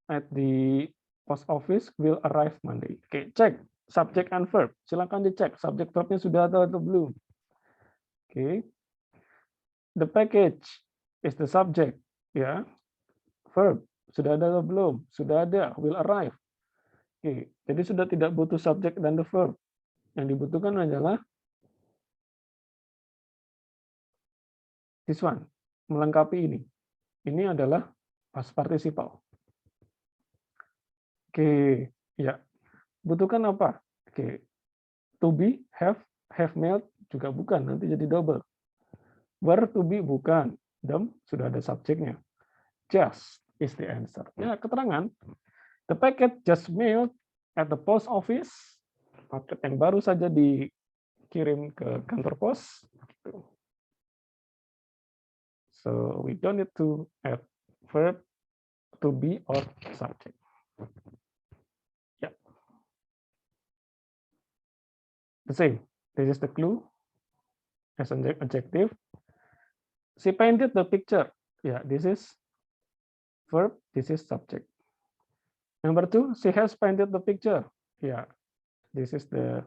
at the post office will arrive Monday. Oke, cek subject and verb. Silakan dicek subject verbnya sudah ada atau belum. Oke. The package is the subject, ya. Verb sudah ada atau belum? Sudah ada, will arrive. Oke, jadi sudah tidak butuh subject dan the verb. Yang dibutuhkan adalah this one, melengkapi ini. Ini adalah past participle. Oke, ya. Butuhkan apa? Oke. To be, have mailed juga bukan, nanti jadi double. Were to be bukan, them sudah ada subjeknya. Just is the answer. Ya, keterangan. The packet just mailed at the post office. Paket yang baru saja dikirim ke kantor pos. So we don't need to add verb, to be, or subject. Yeah. The same. This is the clue as an adjective. She painted the picture. Yeah, this is verb, this is subject. Number 2, she has painted the picture. Yeah, this is the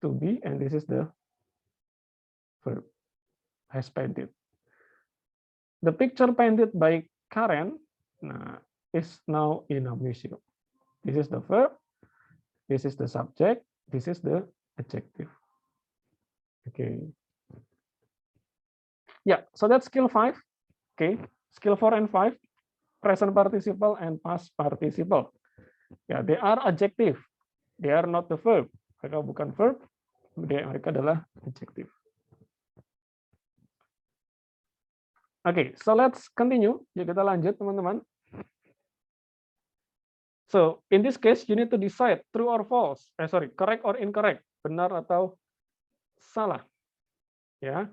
to be and this is the verb, has painted. The picture painted by Karen is now in a museum. This is the verb, this is the subject, this is the adjective. Okay. Yeah, so that's skill 5. Okay, skill 4 and 5, present participle and past participle. Yeah, they are adjective. They are not the verb. Mereka bukan verb, mereka adalah adjective. Okay, so let's continue. Yuk kita lanjut, teman-teman. So, in this case, you need to decide true or false. Correct or incorrect. Benar atau salah. Ya.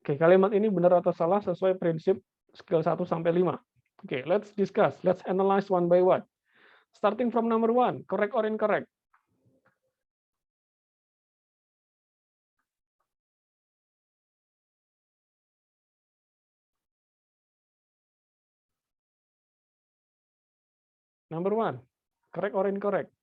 Oke, kalimat ini benar atau salah sesuai prinsip skill 1 sampai 5. Oke, let's discuss. Let's analyze one by one. Starting from number 1, correct or incorrect? Number 1, correct or incorrect?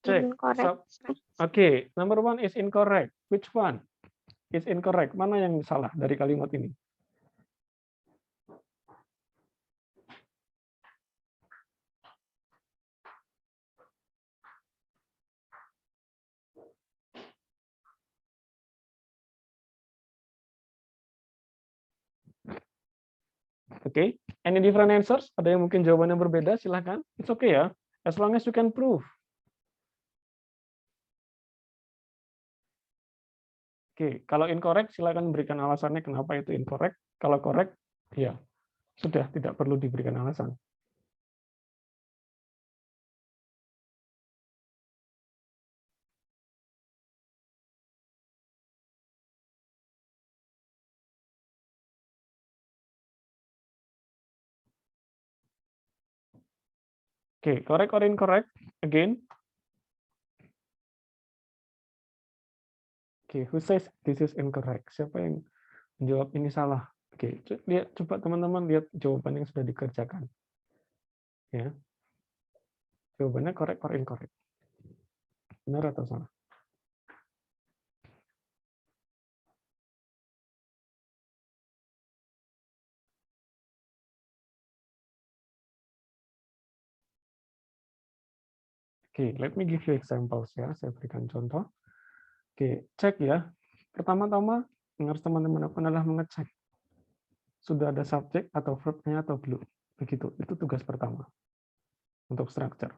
Check. Incorrect. Okay, number 1 is incorrect. Which one is incorrect? Mana yang salah dari kalimat ini? Okay, any different answers? Ada yang mungkin jawabannya berbeda? Silahkan. It's okay ya, as long as you can prove. Oke, kalau incorrect silakan berikan alasannya kenapa itu incorrect. Kalau correct, ya sudah tidak perlu diberikan alasan. Oke, correct or incorrect? Again. Oke, who says this is incorrect? Siapa yang menjawab ini salah? Oke, lihat, coba teman-teman lihat jawaban yang sudah dikerjakan. Ya. Jawabannya correct or incorrect? Benar atau salah? Oke, let me give you examples ya. Saya berikan contoh. Oke, cek ya. Pertama-tama yang harus teman-teman lakukan adalah mengecek sudah ada subjek atau verb-nya atau belum. Begitu. Itu tugas pertama untuk structure.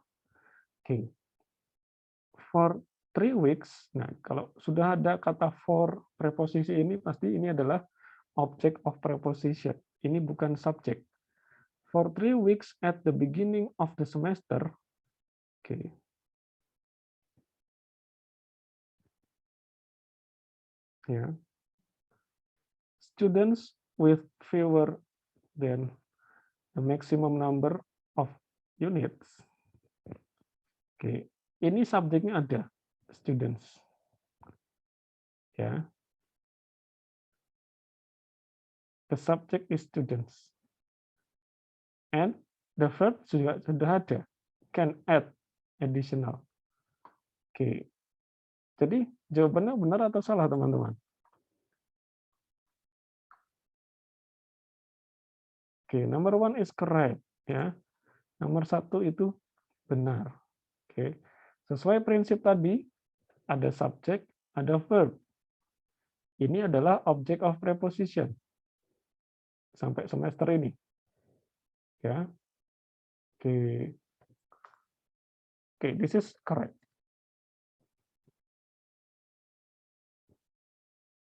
Oke. For 3 weeks. Nah, kalau sudah ada kata for preposisi ini pasti ini adalah object of preposition. Ini bukan subject. For 3 weeks at the beginning of the semester. Oke. Ya. Students with fewer than the maximum number of units. Oke. Ini subjeknya ada, students. Ya. The subject is students. And the verb juga sudah ada. Can add, additional. Oke. Jadi jawabannya benar atau salah, teman-teman? Oke, number 1 is correct. Ya. Nomor 1 itu benar. Oke. Sesuai prinsip tadi, ada subjek, ada verb. Ini adalah object of preposition. Sampai semester ini. Ya. Oke. Oke, this is correct.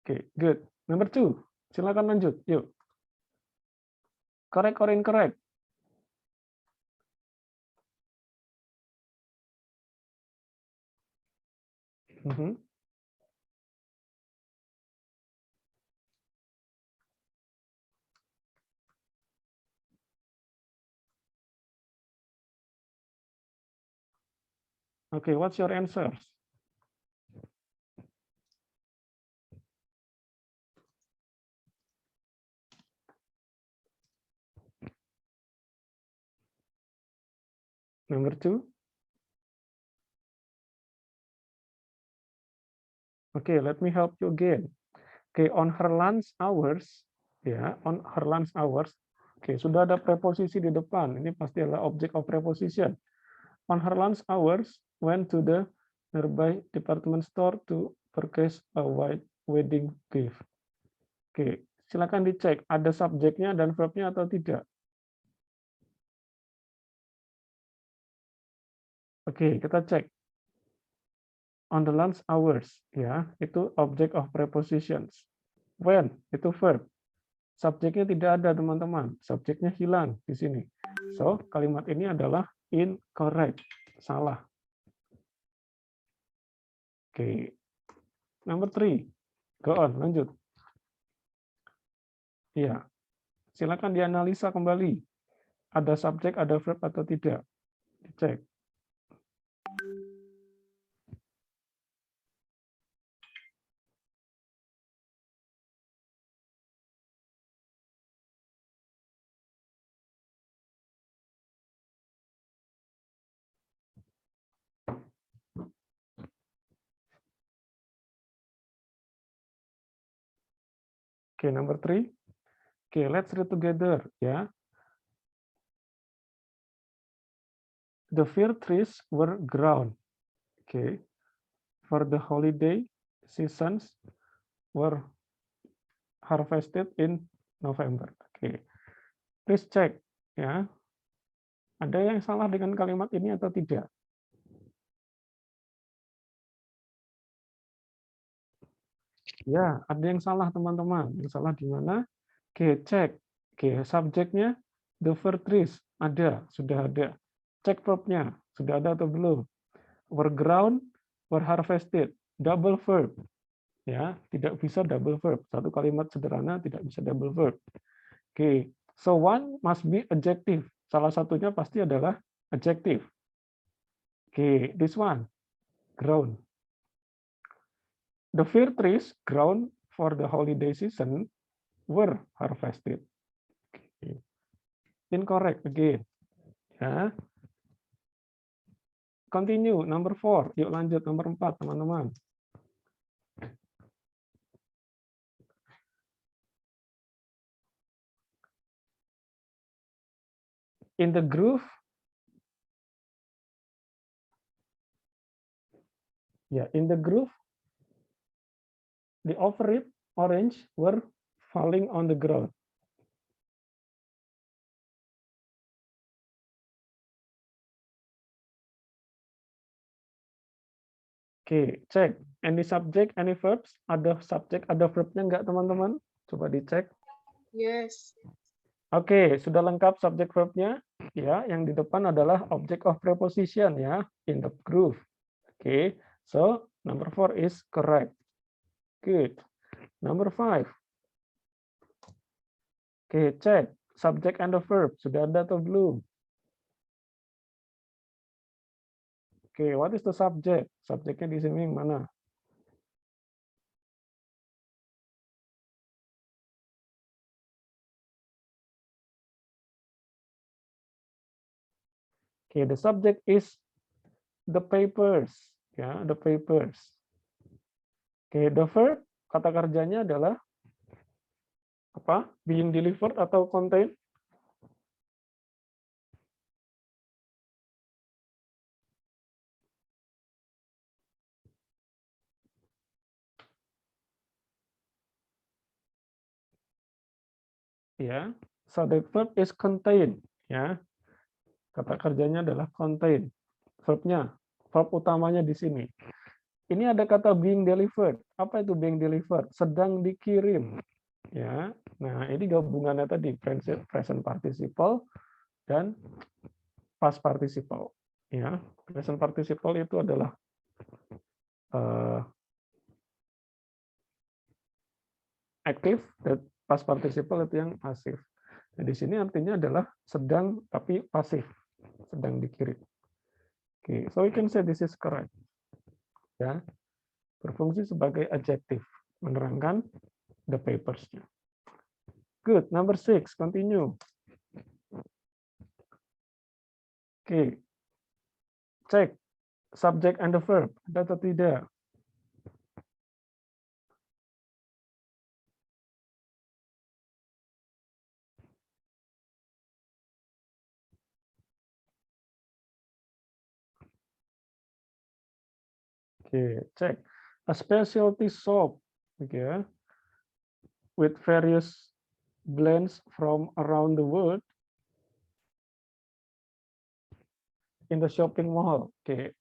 Oke, good. Number 2. Silakan lanjut. Yuk. Correct or incorrect? Okay, what's your answers? Number 2. Okay, let me help you again. Okay, on her lunch hours, ya, on her lunch hours. Oke, sudah ada preposisi di depan. Ini pasti adalah object of preposition. On her lunch hours, went to the nearby department store to purchase a white wedding gift. Oke, silakan dicek ada subjeknya dan verbnya atau tidak. Oke, kita cek. On the lunch hours, ya, itu object of prepositions. When, itu verb. Subjeknya tidak ada, teman-teman. Subjeknya hilang di sini. So, kalimat ini adalah incorrect. Salah. Oke. Number 3. Go on, lanjut. Iya. Silakan dianalisa kembali. Ada subjek, ada verb atau tidak. Dicek. Oke, number 3. Oke, let's read together, ya. The fir trees were grown. Okay. For the holiday seasons were harvested in November. Oke. Please check, ya. Ada yang salah dengan kalimat ini atau tidak? Ya, ada yang salah, teman-teman. Yang salah di mana? Oke, cek. Oke, subjeknya the fir trees ada, sudah ada. Cek verbnya, sudah ada atau belum? Were ground, were harvested, double verb. Ya, tidak bisa double verb. Satu kalimat sederhana tidak bisa double verb. Oke, so one must be adjective. Salah satunya pasti adalah adjective. Oke, this one, grown. The fir trees grown for the holiday season were harvested. Okay. Incorrect again. Ya. Continue, number 4. Yuk lanjut, nomor 4, teman-teman. In the groove, in the groove, the overripe orange were falling on the ground. Oke, cek. Any subject, any verbs? Ada subjek, ada verbnya enggak, teman-teman? Coba dicek. Yes. Oke, sudah lengkap subjek verbnya. Ya, yang di depan adalah object of preposition ya, in the groove. Oke, so number 4 is correct. Good. Number 5. Oke, cek subject and the verb. Sudah ada atau belum? Oke, what is the subject? Subjeknya di sini yang mana? Oke, the subject is the papers. Ya, the papers. Oke, the verb, kata kerjanya adalah apa? Being delivered atau contain? Ya, subject verb is contain. Ya, kata kerjanya adalah contain. Verbnya, verb utamanya di sini. Ini ada kata being delivered. Apa itu being delivered? Sedang dikirim. Ya, nah ini gabungannya tadi present participle dan past participle. Ya, present participle itu adalah aktif, dan past participle itu yang pasif. Nah, di sini artinya adalah sedang tapi pasif, sedang dikirim. Oke, so we can say this is correct. Ya, berfungsi sebagai adjective, menerangkan the papers-nya. Good, number 6, continue. Oke, cek subject and the verb, ada atau tidak? Oke, cek. A specialty shop, okay, with various blends from around the world in the shopping mall. Oke,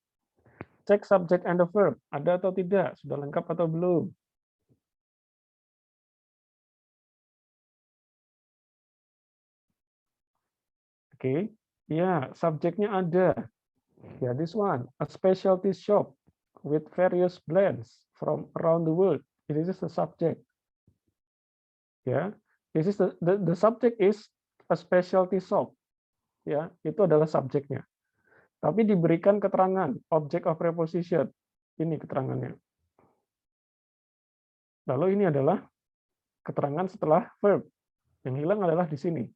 cek subject and the verb, ada atau tidak? Sudah lengkap atau belum? Oke, ya, subjeknya ada. Ya, this one, a specialty shop with various blends from around the world. This is the subject. Ya, this is the subject is a specialty shop. Ya, itu adalah subjeknya. Tapi diberikan keterangan object of preposition. Ini keterangannya. Lalu ini adalah keterangan setelah verb. Yang hilang adalah di sini.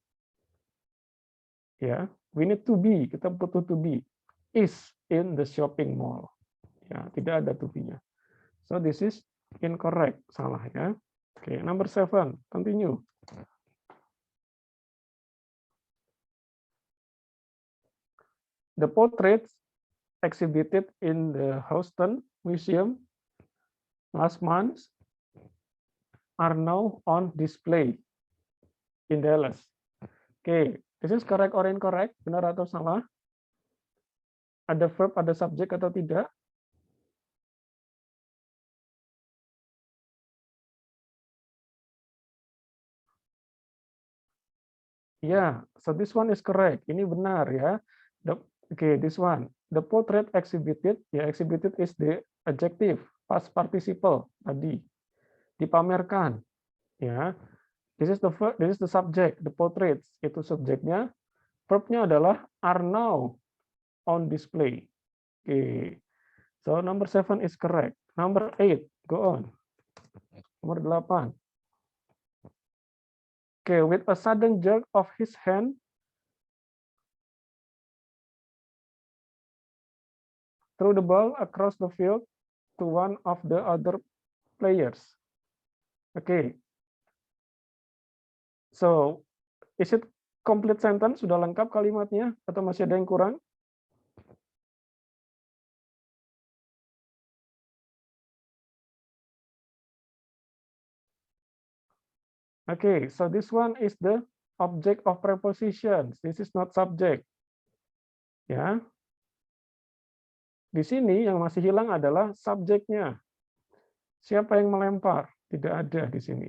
Ya, we need to be, kita butuh to be, is in the shopping mall. Ya, tidak ada to be-nya. So this is incorrect, salah ya. Oke, number 7, continue. The portraits exhibited in the Houston Museum last month are now on display in Dallas. Oke, this is correct or incorrect? Benar atau salah? Ada verb, ada subjek atau tidak? Ya, so this one is correct. Ini benar ya. Okay, this one. The portrait exhibited, ya exhibited is the adjective, past participle tadi. Dipamerkan, ya. This is the subject, the portraits itu subjeknya. Verbnya adalah are now on display. Okay. So number 7 is correct. Number 8, go on. Nomor 8. Okay, with a sudden jerk of his hand, threw the ball across the field to one of the other players. Okay. So, is it complete sentence? Sudah lengkap kalimatnya atau masih ada yang kurang? Okay, so this one is the object of prepositions. This is not subject. Ya. Di sini yang masih hilang adalah subjeknya. Siapa yang melempar? Tidak ada di sini.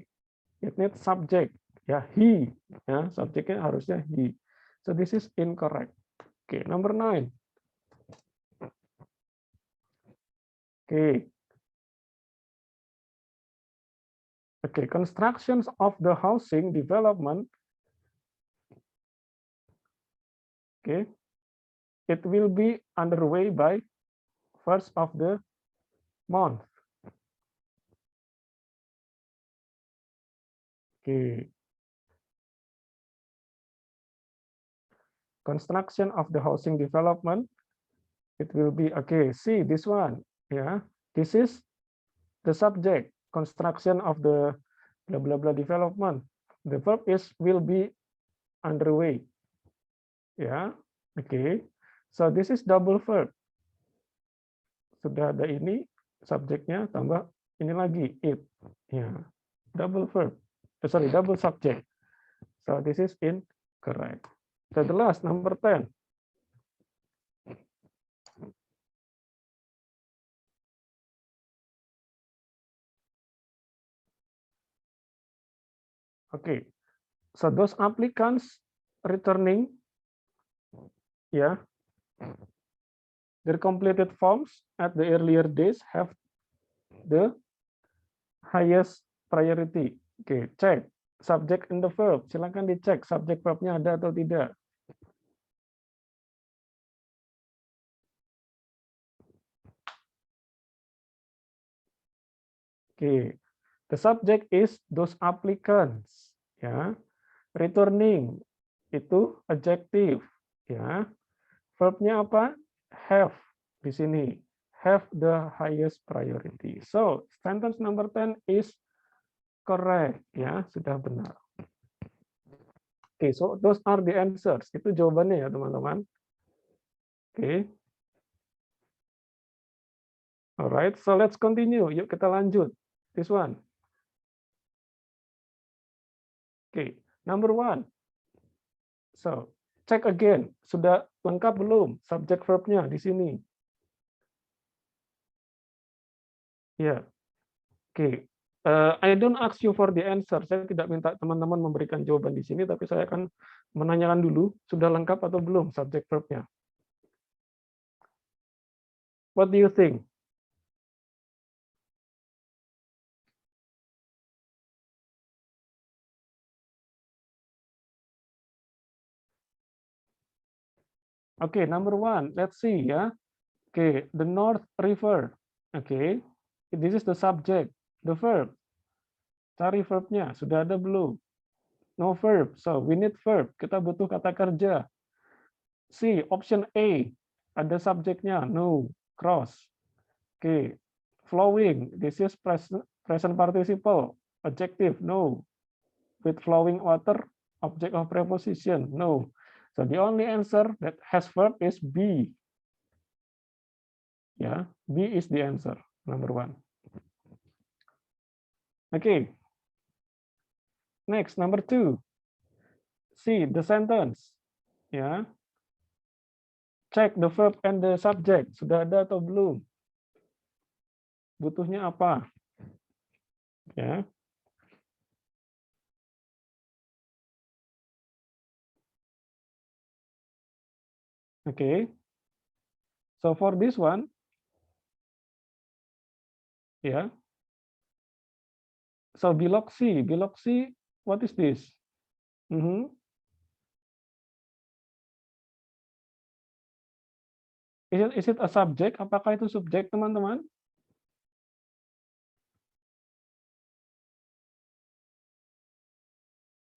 It needs subject. Ya, he. Ya, subjeknya harusnya he. So this is incorrect. Okay, number 9. Okay. Okay, constructions of the housing development. Okay, it will be underway by 1st of the month. Okay. Construction of the housing development. It will be, okay, see this one. Yeah, this is the subject, construction of the blah blah blah development. The verb is will be underway. Ya, okay. So this is double verb. Sudah ada ini subjeknya tambah ini lagi it. Ya, double verb. Sorry, double subject. So this is incorrect. So the last number 10. Okay, so those applicants returning, yeah, their completed forms at the earlier days have the highest priority. Okay, check subject and the verb. Silakan dicek subjek verbnya ada atau tidak. Okay, the subject is those applicants. Ya, returning itu adjective. Ya, verbnya apa? Have di sini. Have the highest priority. So sentence number 10 is correct. Ya, sudah benar. Oke, so those are the answers. Itu jawabannya ya teman-teman. Oke. Alright, so let's continue. Yuk kita lanjut. This one. Okay, number 1. So, check again. Sudah lengkap belum subject verbnya di sini? Ya. Yeah. Okay. I don't ask you for the answer. Saya tidak minta teman-teman memberikan jawaban di sini, tapi saya akan menanyakan dulu, sudah lengkap atau belum subject verbnya? What do you think? Okay, number 1. Let's see ya. Okay, the North River. Okay, this is the subject. The verb. Cari verbnya. Sudah ada belum? No verb. So we need verb. Kita butuh kata kerja. C, option A. Ada subjeknya. No. Cross. Okay. Flowing. This is present participle. Adjective. No. With flowing water. Object of preposition. No. So the only answer that has verb is B. Yeah, B is the answer. Number 1. Okay. Next, number 2. See the sentence. Ya. Check the verb and the subject. Sudah ada atau belum? Butuhnya apa? Ya. Okay. So for this one, yeah. So biloxi, what is this? Is it a subject? Apakah itu subjek, teman-teman?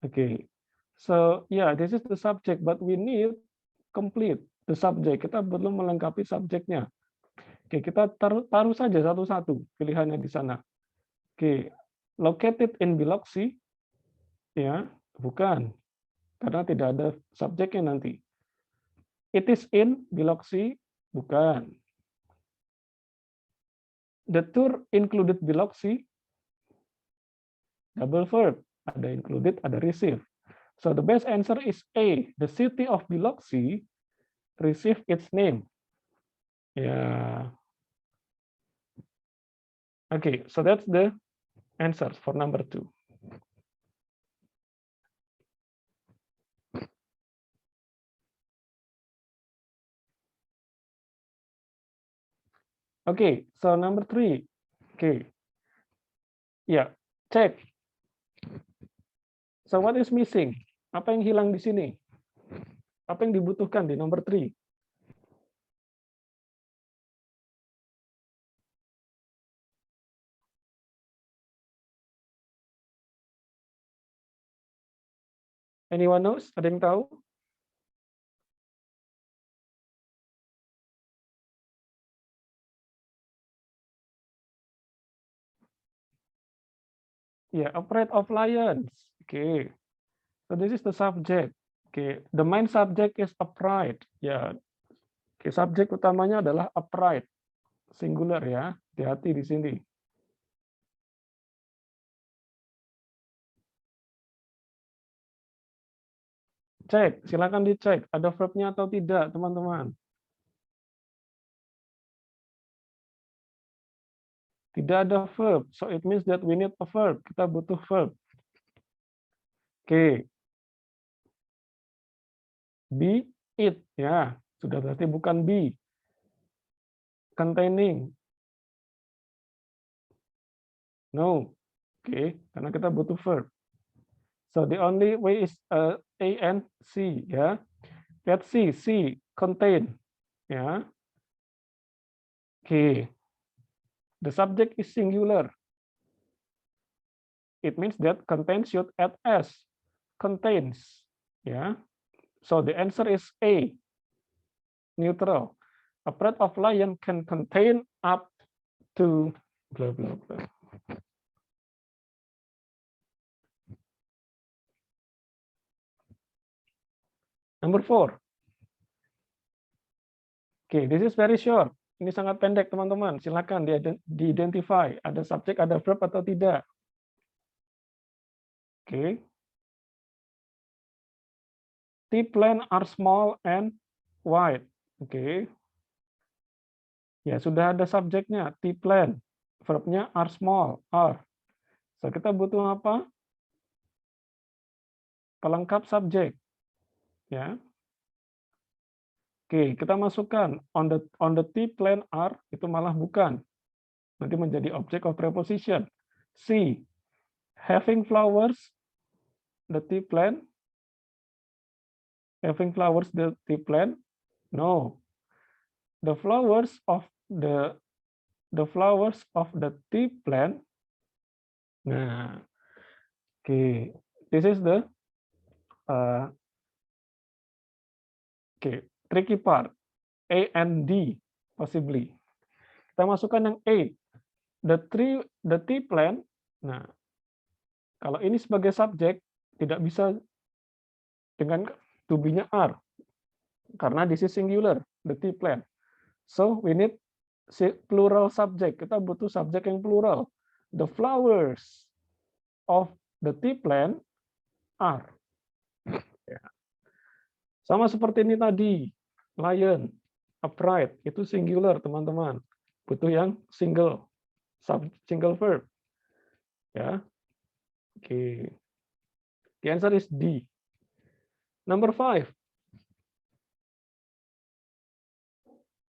Okay. So yeah, this is the subject, but we need complete the subject. Kita belum melengkapi subjeknya. Oke, kita taruh saja satu-satu pilihannya di sana. Oke, located in Biloxi, ya, bukan, karena tidak ada subjeknya nanti. It is in Biloxi, bukan. The tour included Biloxi, double verb, ada included, ada receive. So the best answer is A. The city of Biloxi received its name. Yeah. Okay, so that's the answers for number 2. Okay, so number 3. Okay. Yeah, check. So what is missing? Apa yang hilang di sini? Apa yang dibutuhkan di nomor 3? Anyone knows? Ada yang tahu? Yeah, afraid of lions. Okay. So this is the subject. Okay, the main subject is upright. Ya, okay, subjek utamanya adalah upright, singular ya. Hati-hati di sini. Cek, silakan dicek ada verbnya atau tidak, teman-teman. Tidak ada verb, so it means that we need a verb. Kita butuh verb. Oke. Be, it, ya. Sudah berarti bukan be. Containing. No. Oke, karena kita butuh verb. So the only way is A and C, ya. Let's see, C, contain, ya. Oke. The subject is singular. It means that contain should add s. Contains, ya. So the answer is A. Neutral. A breed of lion can contain up to blah blah blah. Number 4. Okay, this is very short. Ini sangat pendek, teman-teman. Silakan di-identify. Ada subjek, ada verb atau tidak. Okay. Tea plant are small and white. Okay. Ya, sudah ada subjeknya. Tea plant. Verbnya are small. Are. So, kita butuh apa? Pelengkap subjek. Ya. Oke, kita masukkan on the tea plant are, itu malah bukan. Nanti menjadi object of preposition. C, having flowers, the tea plant. Having flowers, the tea plant. No. The flowers of the tea plant. Nah, okay. This is the tricky part. A and D possibly. Kita masukkan yang A. The tea plant. Nah, kalau ini sebagai subjek tidak bisa dengan to be-nya are. Karena this is singular, the tea plant. So we need plural subject. Kita butuh subjek yang plural. The flowers of the tea plant are. Sama seperti ini tadi, lion, upright, itu singular, teman-teman. Butuh yang single verb. Ya. Oke. The answer is D. Number 5.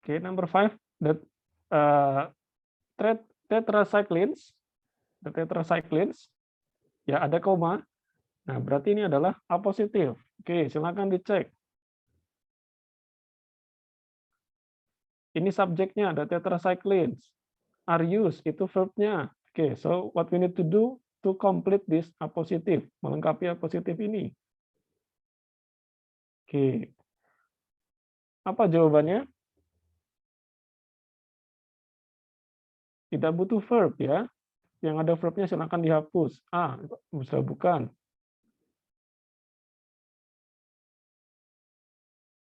Okay, number 5, the tetracyclines, ya ada koma. Nah, berarti ini adalah A positif. Oke, silakan dicek. Ini subjeknya ada tetracyclines. Are used itu verbnya. Oke, so what we need to do to complete this A positif, melengkapi A positif ini. Oke. Apa jawabannya? Tidak butuh verb ya. Yang ada verbnya silakan dihapus. A, bisa bukan.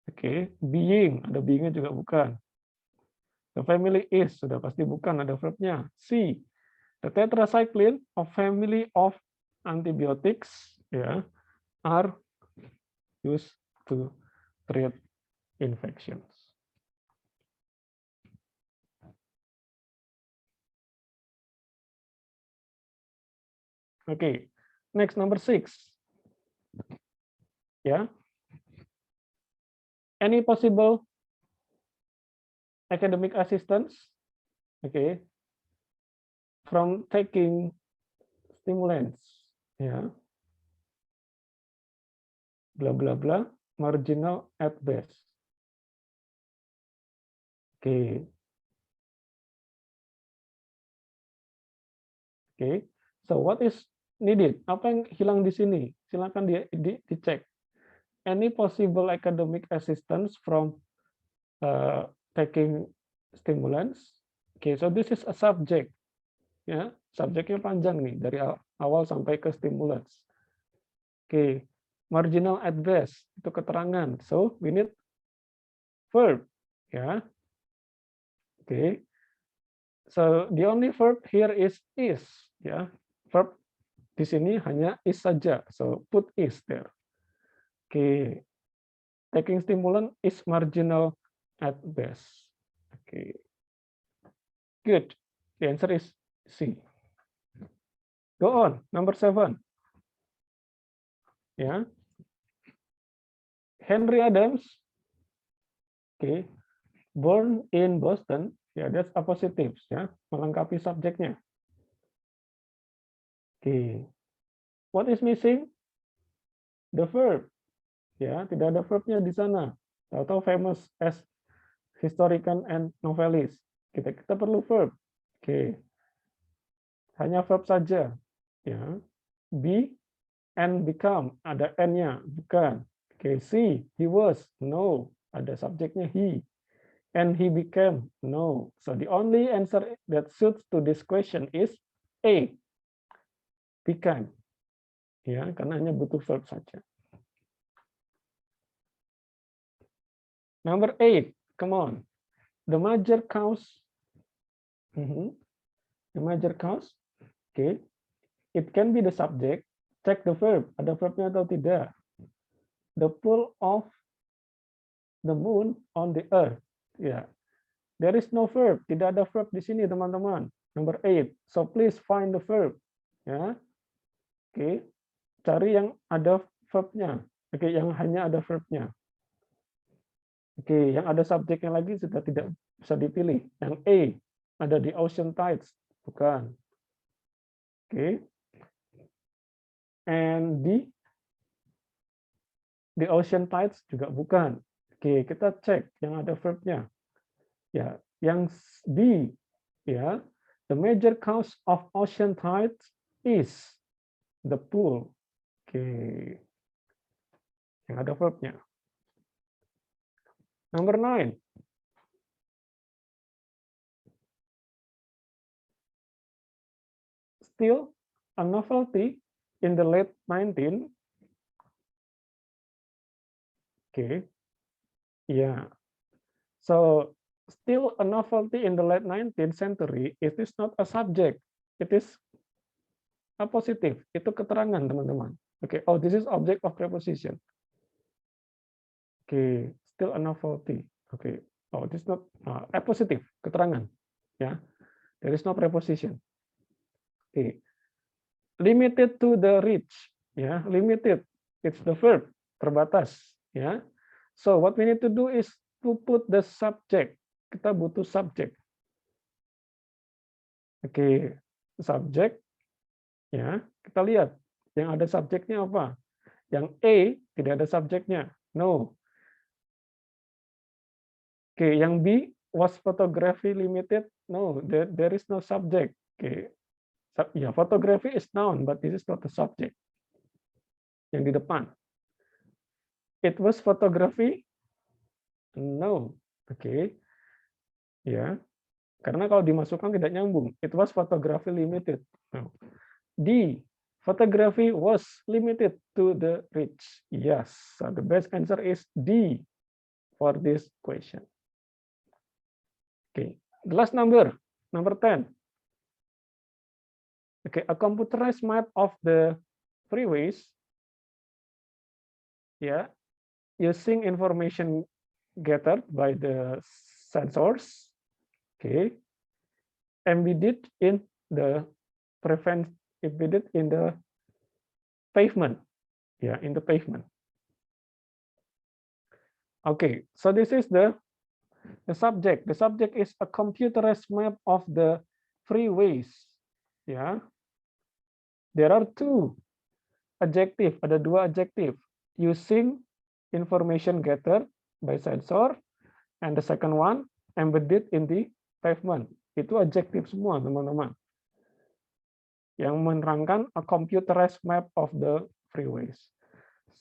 Oke, being, ada beingnya juga bukan. The family is, sudah pasti bukan, ada verbnya. C, the tetracycline of family of antibiotics ya, are used to treat infections. Okay, next number 6. Yeah. Any possible academic assistance? okay, from taking stimulants, ya, bla bla bla, marginal at best. Oke. Oke. So what is needed? Apa yang hilang di sini? Silakan dicek. Any possible academic assistance from taking stimulants? Oke, so this is a subject. Ya, subjeknya panjang nih dari awal sampai ke stimulants. Oke, marginal at best itu keterangan. So we need verb, ya. Oke. So the only verb here is, ya. Verb di sini hanya is saja. So put is there. Oke. Taking stimulant is marginal at best. Okay. Good. The answer is C. Go on. Number 7. Yeah. Henry Adams. Okay. Born in Boston. Yeah, that's a positive. Ya. Melengkapi subjeknya. Okay. What is missing? The verb. Ya, tidak ada verbnya di sana. Atau famous as historian and novelist. Kita perlu verb. Oke. Hanya verb saja. Ya. Be and become, ada n-nya, bukan. Oke, see, he was, no, ada subjeknya he. And he became, no. So the only answer that suits to this question is A, become. Ya, karena hanya butuh verb saja. Number 8, come on. The major cause. The major cause. Okay. It can be the subject. Check the verb. Ada verbnya atau tidak. The pull of the moon on the earth. Ya. There is no verb. Tidak ada verb di sini, teman-teman. Number 8. So please find the verb. Ya. Oke. Cari yang ada verbnya. Oke, yang hanya ada verbnya. Oke, yang ada subjeknya lagi sudah tidak bisa dipilih. Yang A ada di ocean tides, bukan. Oke. And the ocean tides juga bukan. Oke, kita cek yang ada verbnya. Ya, yang B, ya, the major cause of ocean tides is the pool. Oke, yang ada verbnya. Number 9. Still a novelty in the late 19th. Okay. Yeah. So still a novelty in the late 19th century, it is not a subject. It is a positive. Itu keterangan, teman-teman. Okay. Oh, this is object of preposition. Okay. Still a novelty. Okay. Oh, this is not a positive, keterangan. Ya. There is no preposition. Okay. Limited to the rich. Ya, limited. It's the verb. Terbatas. Ya. So what we need to do is to put the subject. Kita butuh subject. Oke, subject. Ya, kita lihat yang ada subjeknya apa. Yang A tidak ada subjeknya. No. Oke, yang B was photography limited. No, there is no subject. Oke. Ya, photography is noun, but this is not the subject. Yang di depan. It was photography? No. Oke. Ya. Karena kalau dimasukkan tidak nyambung. It was photography limited. No. D. Photography was limited to the rich. Yes. So the best answer is D for this question. Okay. The last number 10. Okay, a computerized map of the freeways. Yeah, using information gathered by the sensors. Okay, embedded in the pavement. Yeah, in the pavement. Okay, so this is the The subject. The subject is a computerized map of the freeways. Ya. There are two adjective. Ada dua adjective. Using information gathered by sensor, and the second one embedded in the pavement. Itu adjektif semua, teman-teman. Yang menerangkan a computerized map of the freeways.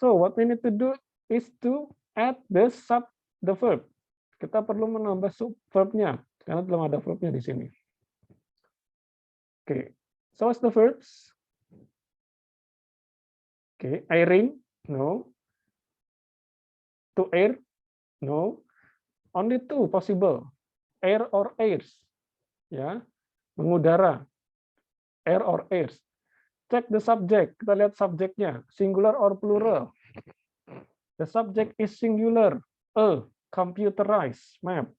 So what we need to do is to add the verb. Kita perlu menambah verbnya karena belum ada verbnya di sini. Okay, so what's the verbs? Okay, airing, no. To air, no. Only two possible, air or airs. Ya, mengudara, air or airs. Check the subject. Kita lihat subjeknya, singular or plural. The subject is singular, a computerized map.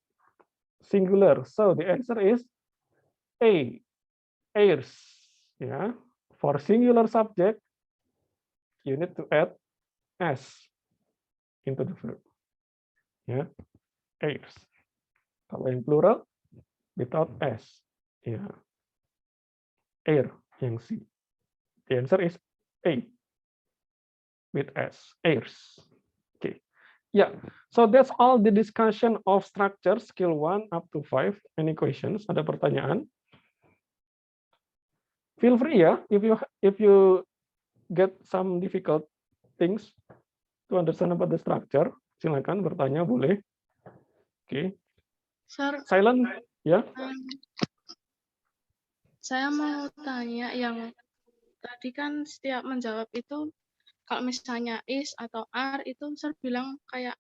Singular. So the answer is A, airs. Ya, for singular subject, you need to add s into the verb. Ya, airs. Kalau yang plural, without s. Ya, air yang C. The answer is A with S, airs. Okay. Yeah, so that's all the discussion of structure skill 1 up to 5. Any questions? Ada pertanyaan? Feel free ya, if you get some difficult things to understand about the structure, silakan bertanya, boleh. Oke. Sir, Silent ya. saya mau tanya yang tadi kan setiap menjawab itu kalau misalnya is atau are itu sir bilang kayak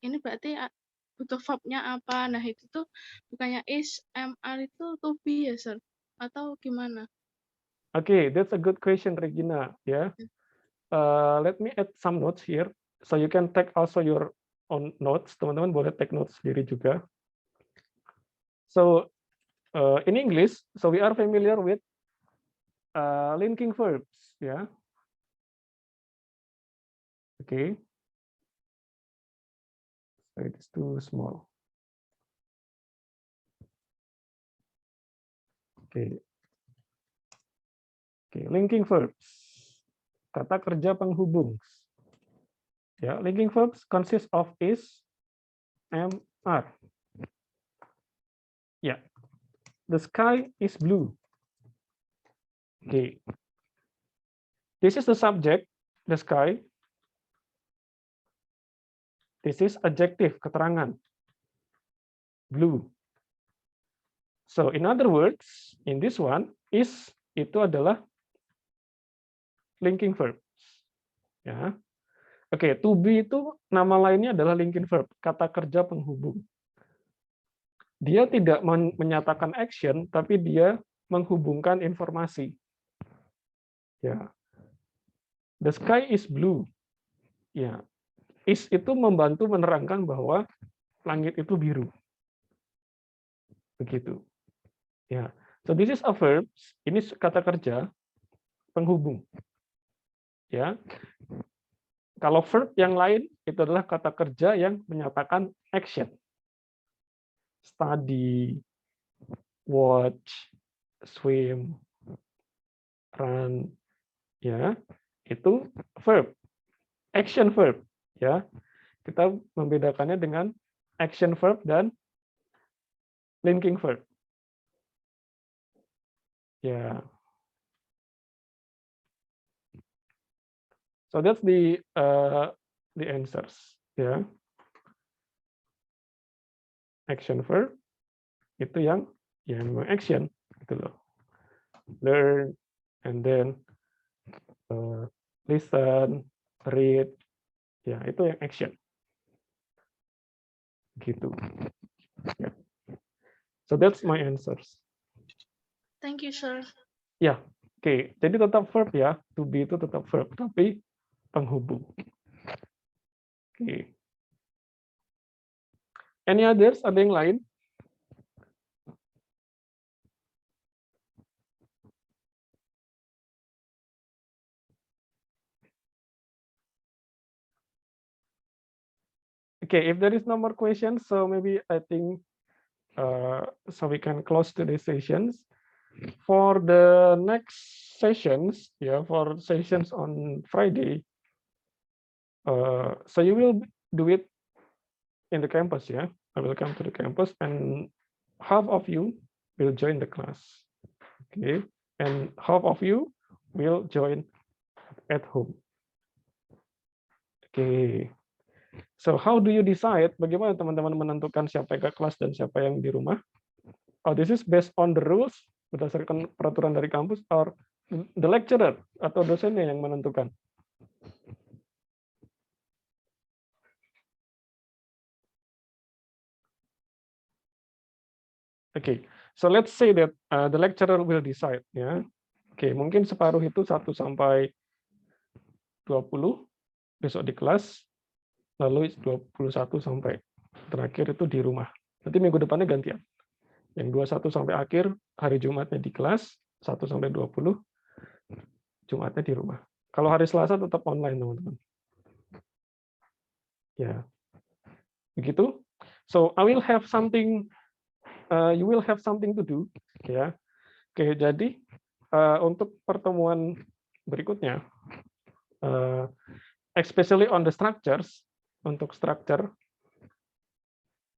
ini berarti butuh verbnya apa? Nah itu tuh bukannya is, am, are itu to be ya sir? Atau gimana? Okay, that's a good question, Regina. Ya, let me add some notes here, so you can take also your own notes. Teman-teman boleh take notes sendiri juga. So in English, so we are familiar with linking verbs. Ya, okay. So it is too small. Okay. Okay, linking verbs. Kata kerja penghubung. Ya, linking verbs consist of is, am, are. Ya. The sky is blue. Okay. This is the subject, the sky. This is adjective, keterangan. Blue. So in other words, in this one, is itu adalah linking verb. Ya. Oke, to be itu nama lainnya adalah linking verb, kata kerja penghubung. Dia tidak menyatakan action, tapi dia menghubungkan informasi. Ya. The sky is blue. Ya. Is itu membantu menerangkan bahwa langit itu biru. Begitu. Ya. So this is a verb. Ini kata kerja penghubung. Ya. Kalau verb yang lain itu adalah kata kerja yang menyatakan action. Study, watch, swim, run, ya. Itu verb. Action verb, ya. Kita membedakannya dengan action verb dan linking verb. Ya. So that's the answers, ya. Action verb itu yang memang action gitu loh. Learn and then listen, read, ya itu yang action. Gitu. Ya. So that's my answers. Thank you sir. Ya, oke. Jadi tetap verb ya. To be itu tetap verb, tapi penghubung. Oke. Any others? Ada yang lain? Okay, if there is no more questions, so maybe I think so we can close today's sessions. For the next sessions, for sessions on Friday, so you will do it in the campus, I will come to the campus, and half of you will join the class, okay, and half of you will join at home. Okay. So how do you decide? Bagaimana teman-teman menentukan siapa yang ke kelas dan siapa yang di rumah? Oh, this is based on the rules, berdasarkan peraturan dari kampus, or the lecturer atau dosennya yang menentukan? Okay, so let's say that the lecturer will decide, Oke, mungkin separuh itu 1 sampai 20 besok di kelas, lalu 21 sampai terakhir itu di rumah. Nanti minggu depannya gantian. Yang 21 sampai akhir, hari Jumatnya di kelas, 1 sampai 20, Jumatnya di rumah. Kalau hari Selasa tetap online, teman-teman. Ya, begitu. So I will have something, you will have something to do, Oke, jadi untuk pertemuan berikutnya, especially on the structures, untuk structure,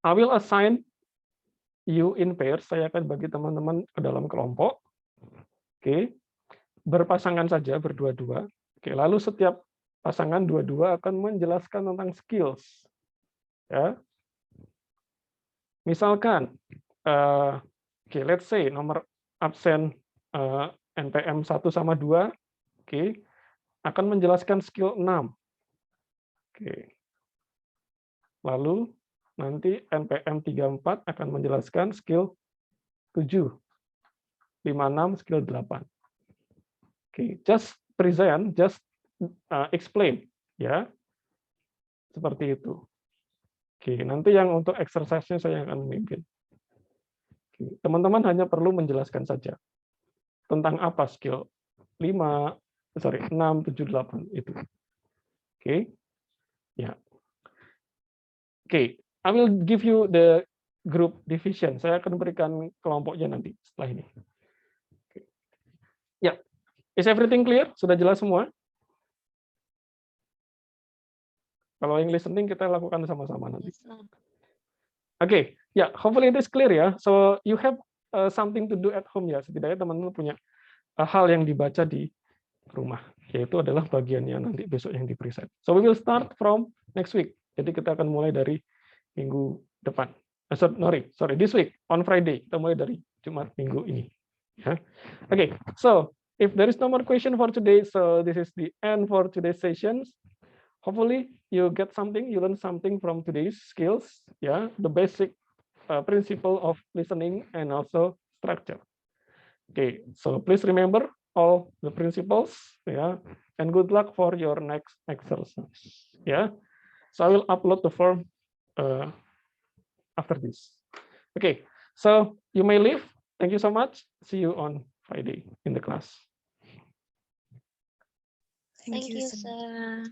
I will assign you in pairs. Saya akan bagi teman-teman ke dalam kelompok, berpasangan saja, berdua-dua. Oke, lalu setiap pasangan dua-dua akan menjelaskan tentang skills, Misalkan, let's say nomor absen NPM 1 sama 2, akan menjelaskan skill 6. Lalu nanti NPM 34 akan menjelaskan skill 7, 56, skill 8. Just present, just explain, seperti itu. Nanti yang untuk exercise-nya saya akan memimpin. Teman-teman hanya perlu menjelaskan saja tentang apa skill 6, 7, 8 itu. I will give you the group division. Saya akan berikan kelompoknya nanti setelah ini. Is everything clear? Sudah jelas semua? Kalau yang listening kita lakukan sama-sama nanti. Hopefully it is clear, So you have something to do at home, Setidaknya teman-teman punya hal yang dibaca di rumah, yaitu adalah bagiannya nanti besok yang di-present. So we will start from next week. Jadi kita akan mulai dari minggu depan. Sorry, this week on Friday. Kita mulai dari Jumat minggu ini. So if there is no more question for today, so this is the end for today's sessions. Hopefully you get something, you learn something from today's skills, the basic principle of listening and also structure. So please remember all the principles, and good luck for your next exercise, So I will upload the form after this. So you may leave. Thank you so much. See you on Friday in the class. Thank you, sir.